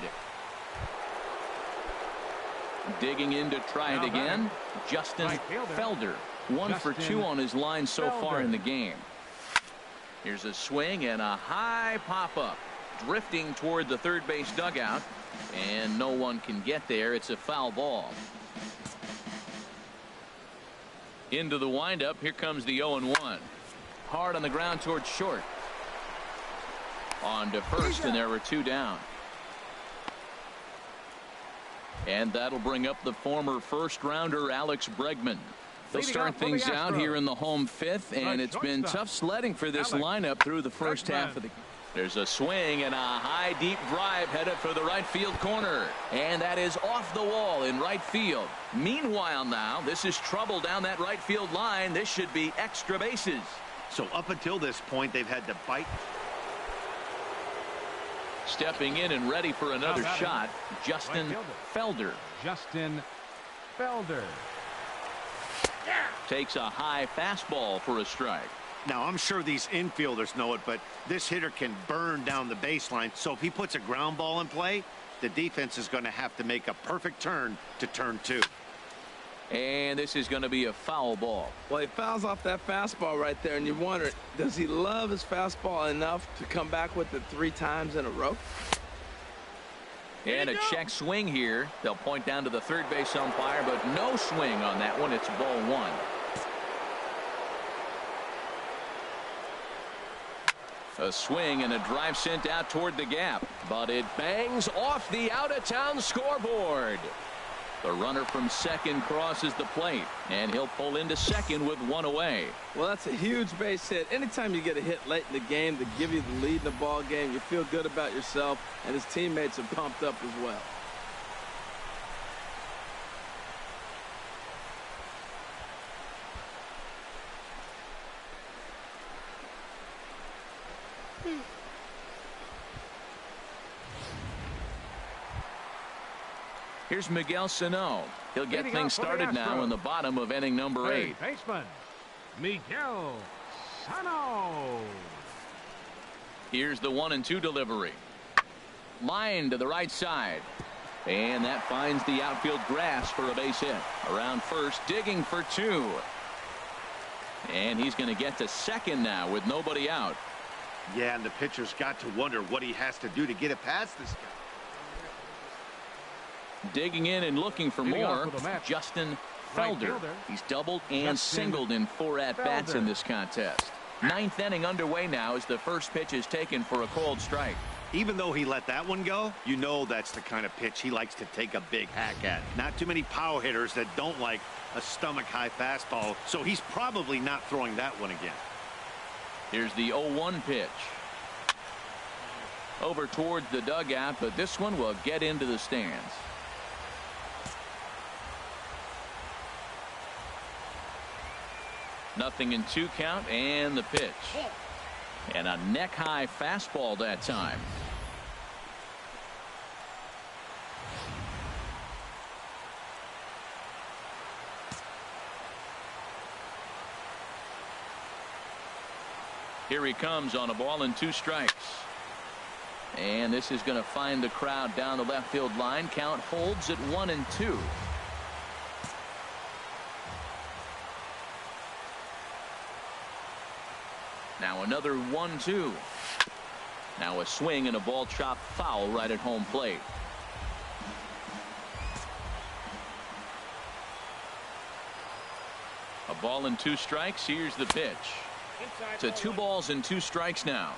Digging in to try it again. Justin Felder. 1 for 2 on his line so far in the game. Here's a swing and a high pop-up. Drifting toward the third base dugout. And no one can get there. It's a foul ball. Into the windup. Here comes the 0-1. Hard on the ground towards short. On to first, and there were 2 down. And that'll bring up the former first-rounder Alex Bregman. They'll start things out here in the home 5th, and it's been tough sledding for this lineup through the first half of the game. There's a swing and a high deep drive headed for the right field corner, and that is off the wall in right field. Meanwhile now, this is trouble down that right field line. This should be extra bases. So up until this point, they've had to bite. Stepping in and ready for another shot, Justin Felder. Justin Felder takes a high fastball for a strike. Now, I'm sure these infielders know it, but this hitter can burn down the baseline. So if he puts a ground ball in play, the defense is going to have to make a perfect turn to turn 2. And this is going to be a foul ball. Well, he fouls off that fastball right there, and you wonder, does he love his fastball enough to come back with it 3 times in a row? And a check swing here. They'll point down to the third base umpire, but no swing on that one. It's ball 1. A swing and a drive sent out toward the gap, but it bangs off the out-of-town scoreboard. The runner from second crosses the plate, and he'll pull into second with 1 away. Well, that's a huge base hit. Anytime you get a hit late in the game to give you the lead in the ball game, you feel good about yourself, and his teammates are pumped up as well. Here's Miguel Sano. He'll get things started now in the bottom of inning number 8. Baseman Miguel Sano. Here's the 1-2 delivery. Line to the right side. And that finds the outfield grass for a base hit. Around first, digging for 2. And he's going to get to second now with nobody out. Yeah, and the pitcher's got to wonder what he has to do to get it past this guy. Digging in and looking for more, Justin Felder. He's doubled and singled in 4 at-bats in this contest. 9th inning underway now as the first pitch is taken for a called strike. Even though he let that one go, you know that's the kind of pitch he likes to take a big hack at. Not too many power hitters that don't like a stomach-high fastball, so he's probably not throwing that one again. Here's the 0-1 pitch. Over towards the dugout, but this one will get into the stands. Nothing in 2 count, and the pitch. And a neck-high fastball that time. Here he comes on a ball and 2 strikes. And this is going to find the crowd down the left field line. Count holds at 1-2. Now another 1-2. Now a swing and a ball chopped foul right at home plate. A ball and 2 strikes. Here's the pitch. To 2 balls and 2 strikes now.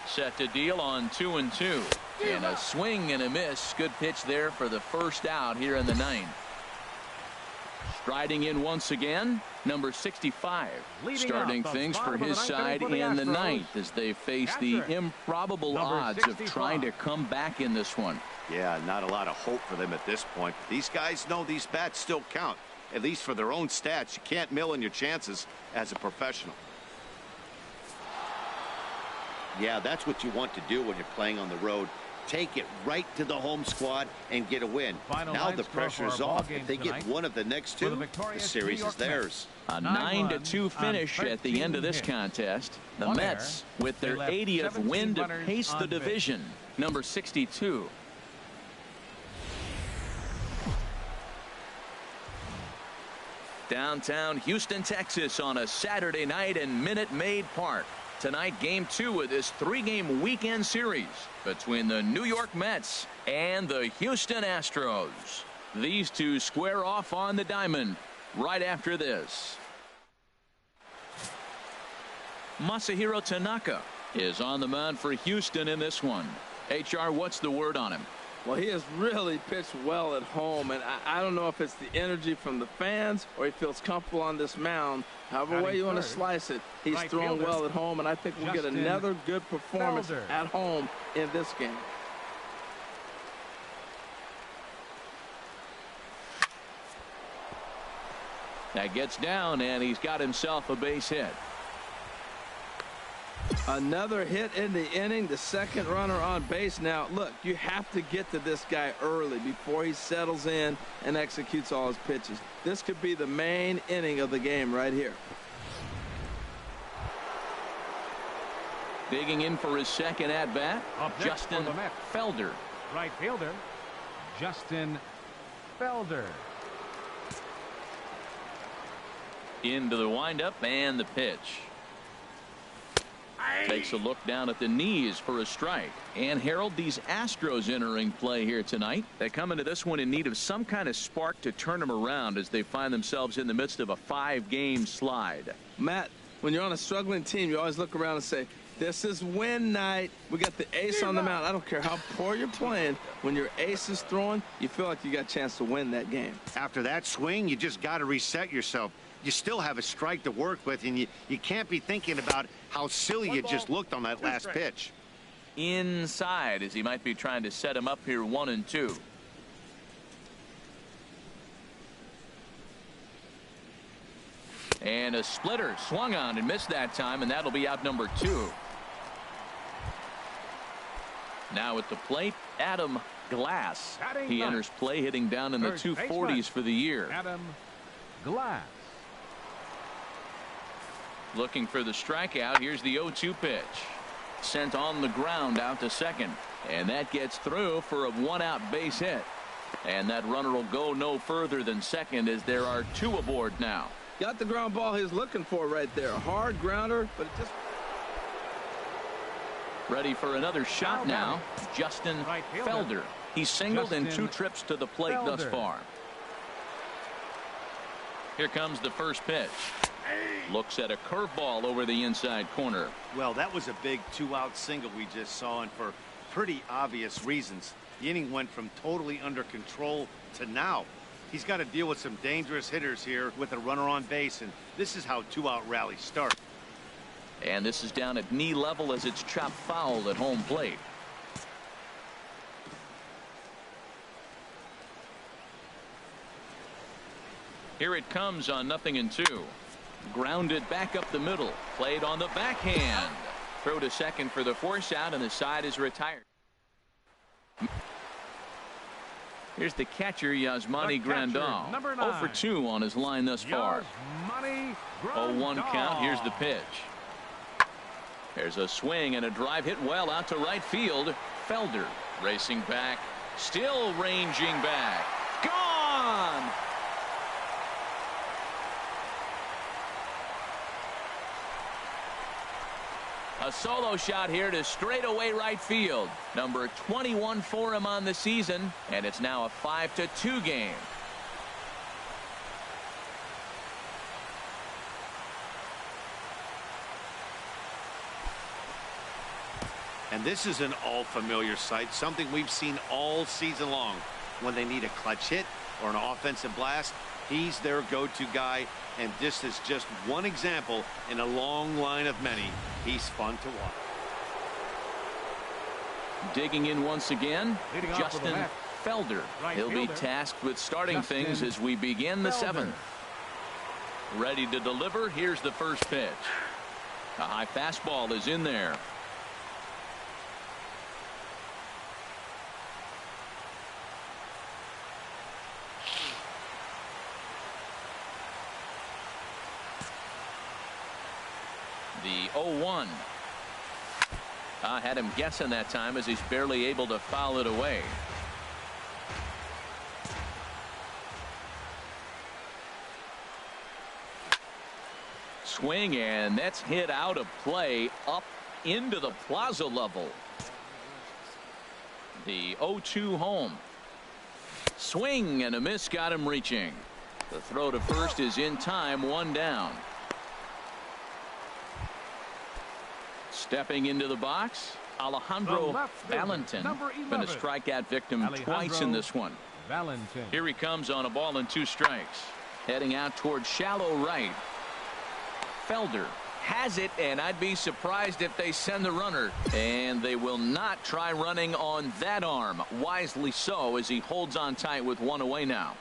Set to deal on 2-2. And a swing and a miss. Good pitch there for the first out here in the 9th. Striding in once again, number 65. Starting things for his side in the 9th as they face the improbable odds of trying to come back in this one. Yeah, not a lot of hope for them at this point. These guys know these bats still count, at least for their own stats. You can't mill in your chances as a professional. Yeah, that's what you want to do when you're playing on the road. Take it right to the home squad and get a win. Now the pressure is off. If they get one of the next 2, the series is theirs. A 9-2 finish at the end of this contest. The Mets with their 80th win to pace the division. Number 62. Downtown Houston, Texas on a Saturday night in Minute Maid Park. Tonight, game 2 of this 3-game weekend series between the New York Mets and the Houston Astros. These two square off on the diamond right after this. Masahiro Tanaka is on the mound for Houston in this one. HR, what's the word on him? Well, he has really pitched well at home, and I don't know if it's the energy from the fans or he feels comfortable on this mound. However way you want to slice it, he's throwing well at home, and I think we'll get another good performance at home in this game. That gets down, and he's got himself a base hit. Another hit in the inning, the second runner on base. Now, look, you have to get to this guy early before he settles in and executes all his pitches. This could be the main inning of the game right here. Digging in for his second at-bat, Justin Felder. Right fielder, Justin Felder. Into the windup and the pitch. Takes a look down at the knees for a strike. And Harold, these Astros entering play here tonight. They come into this one in need of some kind of spark to turn them around as they find themselves in the midst of a 5-game slide. Matt, when you're on a struggling team, you always look around and say, this is win night. We got the ace on the mound. I don't care how poor you're playing. When your ace is throwing, you feel like you got a chance to win that game. After that swing, you just got to reset yourself. You still have a strike to work with, and you can't be thinking about how silly you just looked on that last pitch. Inside as he might be trying to set him up here 1-2. And a splitter swung on and missed that time, and that'll be out number 2. Now at the plate, Adam Glass. He enters play hitting down in the 240s for the year. Adam Glass. Looking for the strikeout. Here's the 0-2 pitch. Sent on the ground out to second. And that gets through for a 1-out base hit. And that runner will go no further than second as there are 2 aboard now. Got the ground ball he's looking for right there. A hard grounder, but it just... Ready for another shot now. Justin Felder. He's singled in 2 trips to the plate thus far. Here comes the first pitch. Looks at a curveball over the inside corner. Well, that was a big 2-out single we just saw, and for pretty obvious reasons. The inning went from totally under control to now. He's got to deal with some dangerous hitters here with a runner on base, and this is how 2-out rallies start. And this is down at knee level as it's chopped foul at home plate. Here it comes on 0-2. Grounded back up the middle. Played on the backhand. Throw to second for the force out, and the side is retired. Here's the catcher, Yasmani Grandal. number 0 for 2 on his line thus far. 0-1 count. Here's the pitch. There's a swing and a drive hit well out to right field. Felder racing back, still ranging back. Gone! A solo shot here to straightaway right field. Number 21 for him on the season, and it's now a 5-2 game. And this is an all-familiar sight, something we've seen all season long. When they need a clutch hit or an offensive blast, he's their go-to guy, and this is just one example in a long line of many. He's fun to watch. Digging in once again, Justin Felder. He'll be tasked with starting things as we begin the 7th. Ready to deliver. Here's the first pitch. A high fastball is in there. The 0-1. Had him guessing that time as he's barely able to foul it away. Swing, and that's hit out of play up into the plaza level. The 0-2 home. Swing and a miss got him reaching. The throw to first is in time, 1 down. Stepping into the box, Alejandro Valentin. Been a strikeout victim twice in this one. Here he comes on a ball and 2 strikes. Heading out towards shallow right. Felder has it, and I'd be surprised if they send the runner. And they will not try running on that arm. Wisely so, as he holds on tight with 1 away now.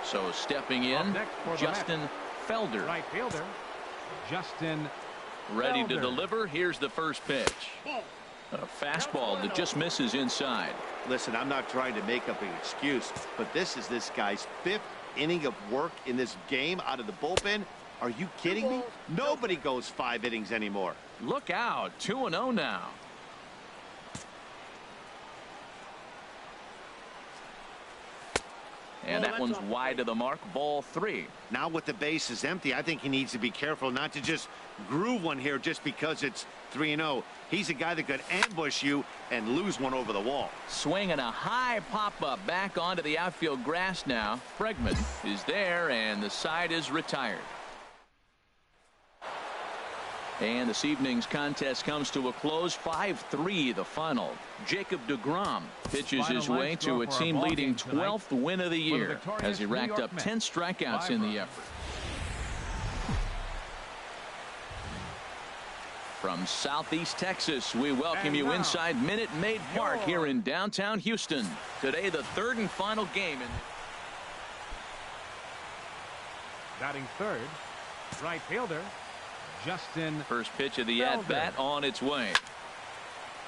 So stepping in, Justin Felder. Right fielder, Justin ready Felder. to deliver. Here's the first pitch. A fastball that just misses inside. Listen, I'm not trying to make up an excuse, but this is this guy's 5th inning of work in this game out of the bullpen. Are you kidding me? Nobody goes 5 innings anymore. Look out, 2-0 now. And that one's wide to the mark, ball 3. Now with the bases empty, I think he needs to be careful not to just groove one here just because it's 3-0. He's a guy that could ambush you and lose one over the wall. Swinging a high pop-up back onto the outfield grass now. Bregman is there, and the side is retired. And this evening's contest comes to a close, 5-3 the final. Jacob deGrom pitches his way to a team-leading 12th win of the year as he racked up 10 strikeouts in the effort. From Southeast Texas, we welcome you inside Minute Maid Park here in downtown Houston. Today, the 3rd and final game. Batting 3rd, right fielder, Justin. First pitch of the at-bat on its way.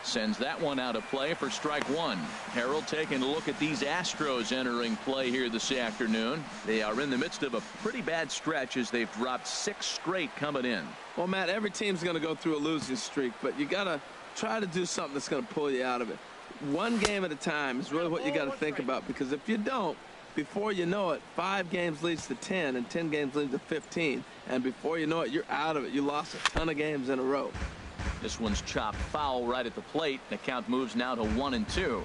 Sends that one out of play for strike 1. Harold taking a look at these Astros entering play here this afternoon. They are in the midst of a pretty bad stretch as they've dropped 6 straight coming in. Well, Matt, every team's going to go through a losing streak, but you got to try to do something that's going to pull you out of it. 1 game at a time is really what you got to think about, because if you don't, before you know it, 5 games leads to 10, and 10 games leads to 15. And before you know it, you're out of it. You lost a ton of games in a row. This one's chopped foul right at the plate. The count moves now to 1-2.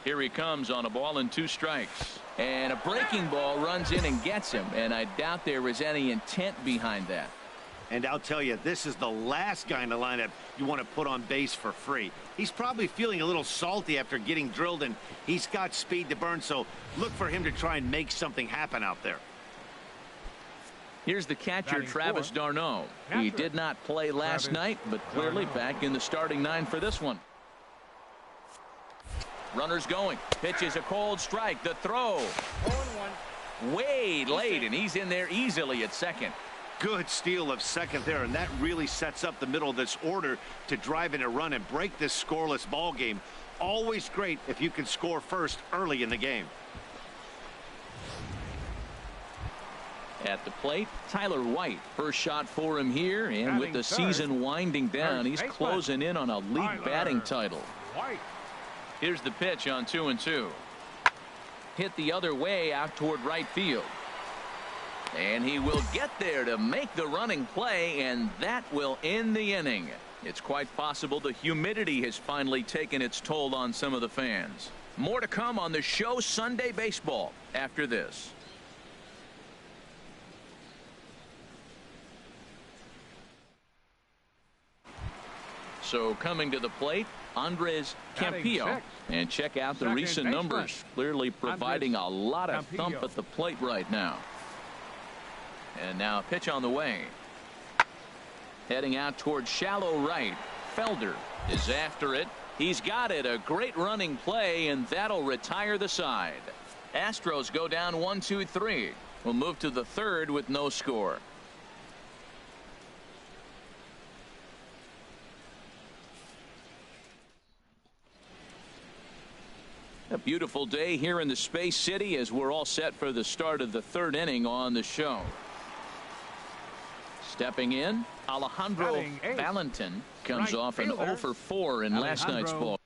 Here he comes on a ball and 2 strikes. And a breaking ball runs in and gets him. And I doubt there was any intent behind that. And I'll tell you, this is the last guy in the lineup you want to put on base for free. He's probably feeling a little salty after getting drilled, and he's got speed to burn, so look for him to try and make something happen out there. Here's the catcher, Travis d'Arnaud. He did not play last night, but clearly back in the starting 9 for this one. Runners going. Pitches a cold strike. The throw. 0-1. Way late, and he's in there easily at second. Good steal of second there, and that really sets up the middle of this order to drive in a run and break this scoreless ball game. Always great if you can score first early in the game. At the plate, Tyler White. First shot for him here, and with the season winding down, he's closing in on a league batting title. Here's the pitch on 2-2. Hit the other way out toward right field. And he will get there to make the running play, and that will end the inning. It's quite possible the humidity has finally taken its toll on some of the fans. More to come on the show Sunday Baseball after this. So coming to the plate, Andres Campillo. And check out the recent numbers. Clearly providing a lot of thump at the plate right now. And now a pitch on the way. Heading out toward shallow right. Felder is after it. He's got it. A great running play, and that'll retire the side. Astros go down 1-2-3. We'll move to the third with no score. A beautiful day here in the Space City as we're all set for the start of the third inning on the show. Stepping in, Alejandro Valentin comes off an 0 for 4 in last night's ball.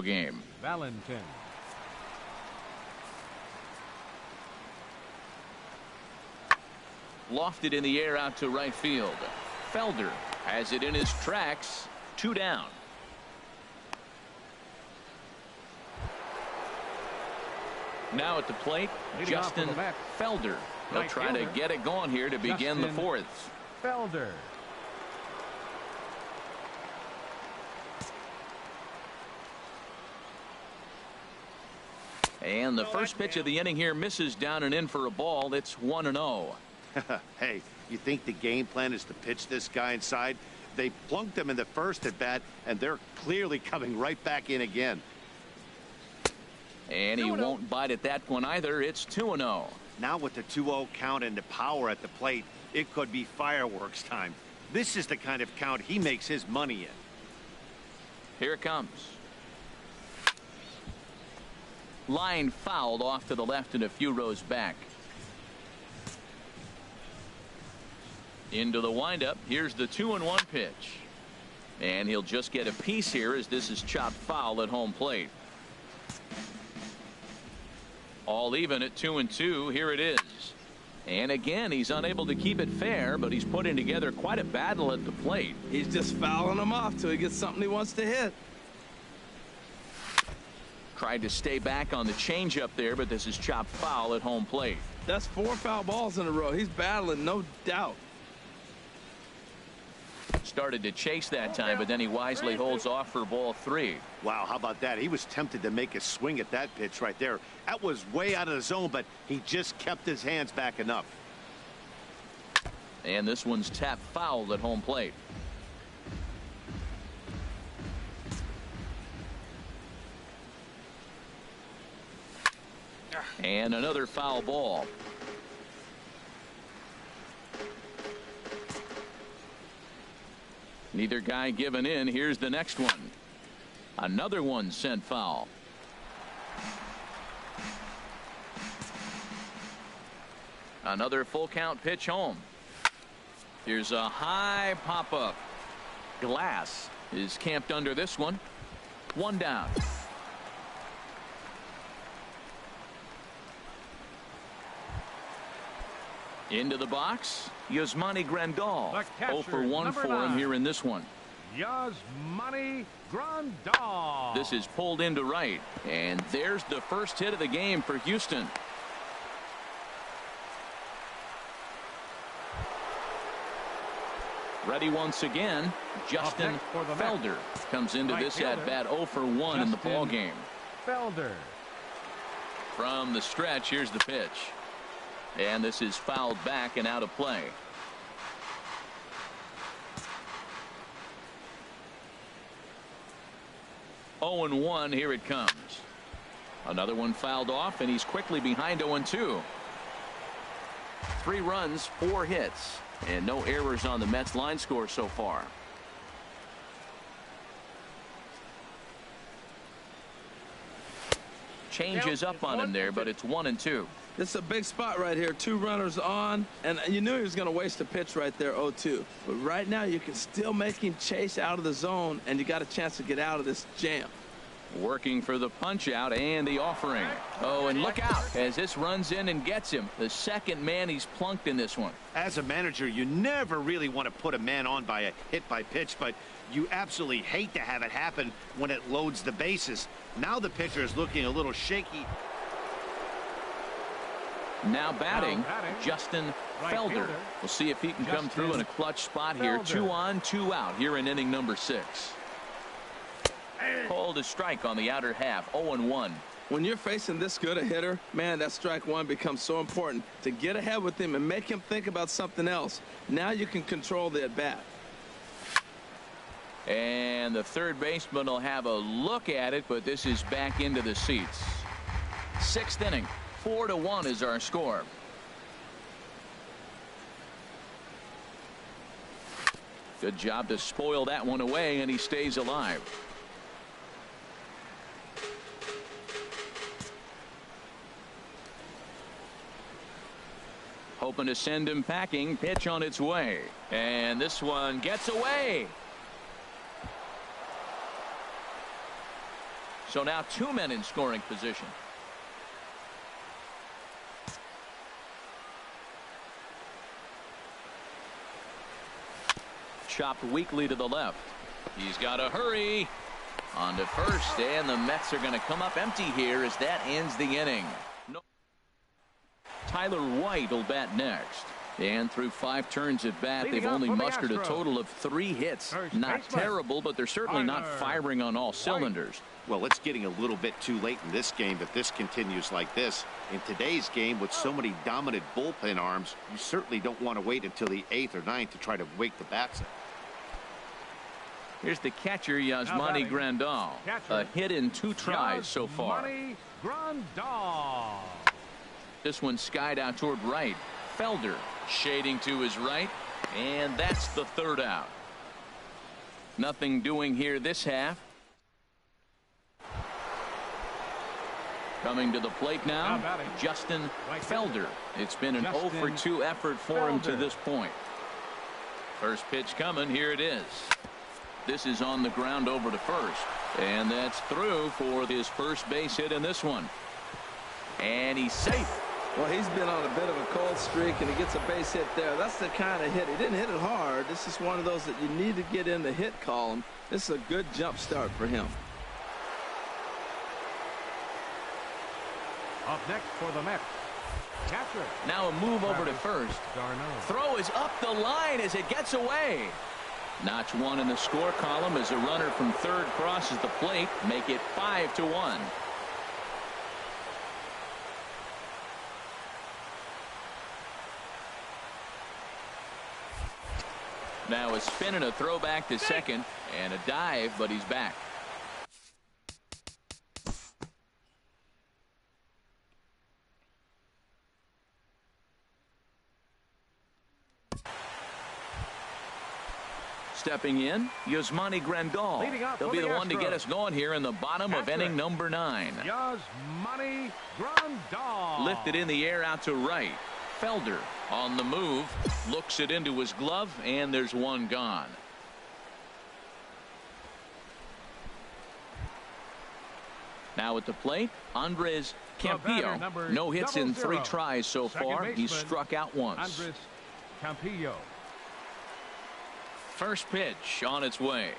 Game. Valentin. Lofted in the air out to right field. Felder has it in his tracks. 2 down. Now at the plate, Justin Felder. He'll try to get it going here to begin the fourth. Felder. And the first pitch of the inning here misses down and in for a ball. It's 1-0. Hey, you think the game plan is to pitch this guy inside? They plunked him in the first at bat, and they're clearly coming right back in again. And he won't bite at that one either. It's 2-0. Now with the 2-0 count and the power at the plate, it could be fireworks time. This is the kind of count he makes his money in. Here it comes. Line fouled off to the left and a few rows back. Into the windup. Here's the 2-1 pitch. And he'll just get a piece here as this is chopped foul at home plate. All even at 2-2. Here it is. And again, he's unable to keep it fair, but he's putting together quite a battle at the plate. He's just fouling him off till he gets something he wants to hit. Tried to stay back on the changeup there, but this is chopped foul at home plate. That's 4 foul balls in a row. He's battling, no doubt. Started to chase that time, but then he wisely holds off for ball 3. Wow, how about that? He was tempted to make a swing at that pitch right there. That was way out of the zone, but he just kept his hands back enough. And this one's tapped foul at home plate. And another foul ball. Neither guy giving in. Here's the next one. Another one sent foul. Another full count pitch home. Here's a high pop up. Glass is camped under this one. 1 down. Into the box, Yasmani Grandal. The catcher, 0 for 1 number for him 9. here in this one. Yasmani Grandal. This is pulled into right, and there's the first hit of the game for Houston. Ready once again, Justin Felder comes into this at bat 0 for 1 in the ball game. Felder. From the stretch, here's the pitch. And this is fouled back and out of play. Oh and 1, here it comes. Another one fouled off, and he's quickly behind 0 and 2. 3 runs, 4 hits, and no errors on the Mets line score so far. Changes up on him there, but it's 1 and 2. This is a big spot right here. 2 runners on, and you knew he was going to waste a pitch right there, 0-2. But right now, you can still make him chase out of the zone, and you got a chance to get out of this jam. Working for the punch out and the offering. Oh, and look out as this runs in and gets him. The second man he's plunked in this one. As a manager, you never really want to put a man on by a hit by pitch, but you absolutely hate to have it happen when it loads the bases. Now the pitcher is looking a little shaky. Now batting, Justin Felder. fielder. We'll see if he can come through in a clutch spot here. Felder. 2 on, 2 out here in inning number 6. Called a strike on the outer half. 0 and 1. When you're facing this good a hitter, man, that strike one becomes so important to get ahead with him and make him think about something else. Now you can control the at bat. And the third baseman will have a look at it, but this is back into the seats. 6th inning. 4-1 is our score. Good job to spoil that one away, and he stays alive. Hoping to send him packing. Pitch on its way, and this one gets away. So now 2 men in scoring position. Chopped weakly to the left. He's got to hurry on to first, and the Mets are going to come up empty here as that ends the inning. Tyler White will bat next, and through 5 turns at bat, they've only mustered a total of 3 hits. Not terrible, but they're certainly not firing on all cylinders. Well, it's getting a little bit too late in this game if this continues like this. In today's game, with so many dominant bullpen arms, you certainly don't want to wait until the 8th or 9th to try to wake the bats up. Here's the catcher, Yasmani Grandal. A hit in 2 tries so far. Yasmani Grandal. This one skied out toward right. Felder shading to his right, and that's the 3rd out. Nothing doing here this half. Coming to the plate now, Justin Felder. It's been an 0 for 2 effort for him to this point. First pitch coming. Here it is. This is on the ground over to first, and that's through for his first base hit in this one. And he's safe. Well, he's been on a bit of a cold streak, and he gets a base hit there. That's the kind of hit. He didn't hit it hard. This is one of those that you need to get in the hit column. This is a good jump start for him. Up next for the Mets, catcher. Now a move over to first. Throw is up the line as it gets away. Notch 1 in the score column as a runner from third crosses the plate. Make it 5-1. Now a spin and a throw back to second, and a dive, but he's back. Stepping in, Yasmani Grandal. He'll be the one to get us going here in the bottom of inning number 9. Yasmani Grandal. Lifted in the air out to right. Felder on the move, looks it into his glove, and there's one gone. Now at the plate, Andres batter, Campillo. number No hits in 3 00. tries so Second far. He's baseman, struck out once. Andres Campillo. First pitch on its way.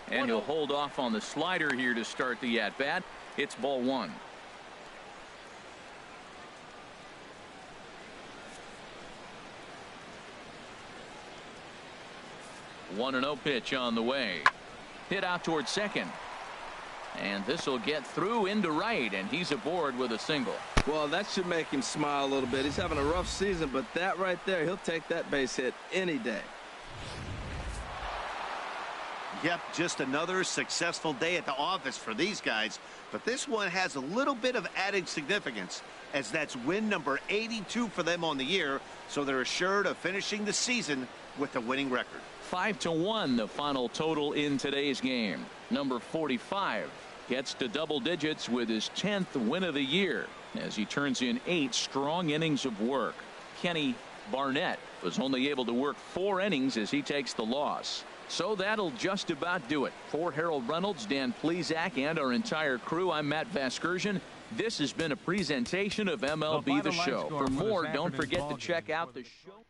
And he'll hold off on the slider here to start the at-bat. It's ball 1. 1-0 pitch on the way. Hit out towards second. And this will get through into right, and he's aboard with a single. Well, that should make him smile a little bit. He's having a rough season, but that right there, he'll take that base hit any day. Yep, just another successful day at the office for these guys. But this one has a little bit of added significance, as that's win number 82 for them on the year, so they're assured of finishing the season with a winning record. 5-1 the final total in today's game. Number 45 gets to double digits with his 10th win of the year as he turns in 8 strong innings of work. Kenny Barnett was only able to work 4 innings as he takes the loss. So that'll just about do it. For Harold Reynolds, Dan Plesac, and our entire crew, I'm Matt Vasgersian. This has been a presentation of MLB The Show. For more, don't forget to check out the show.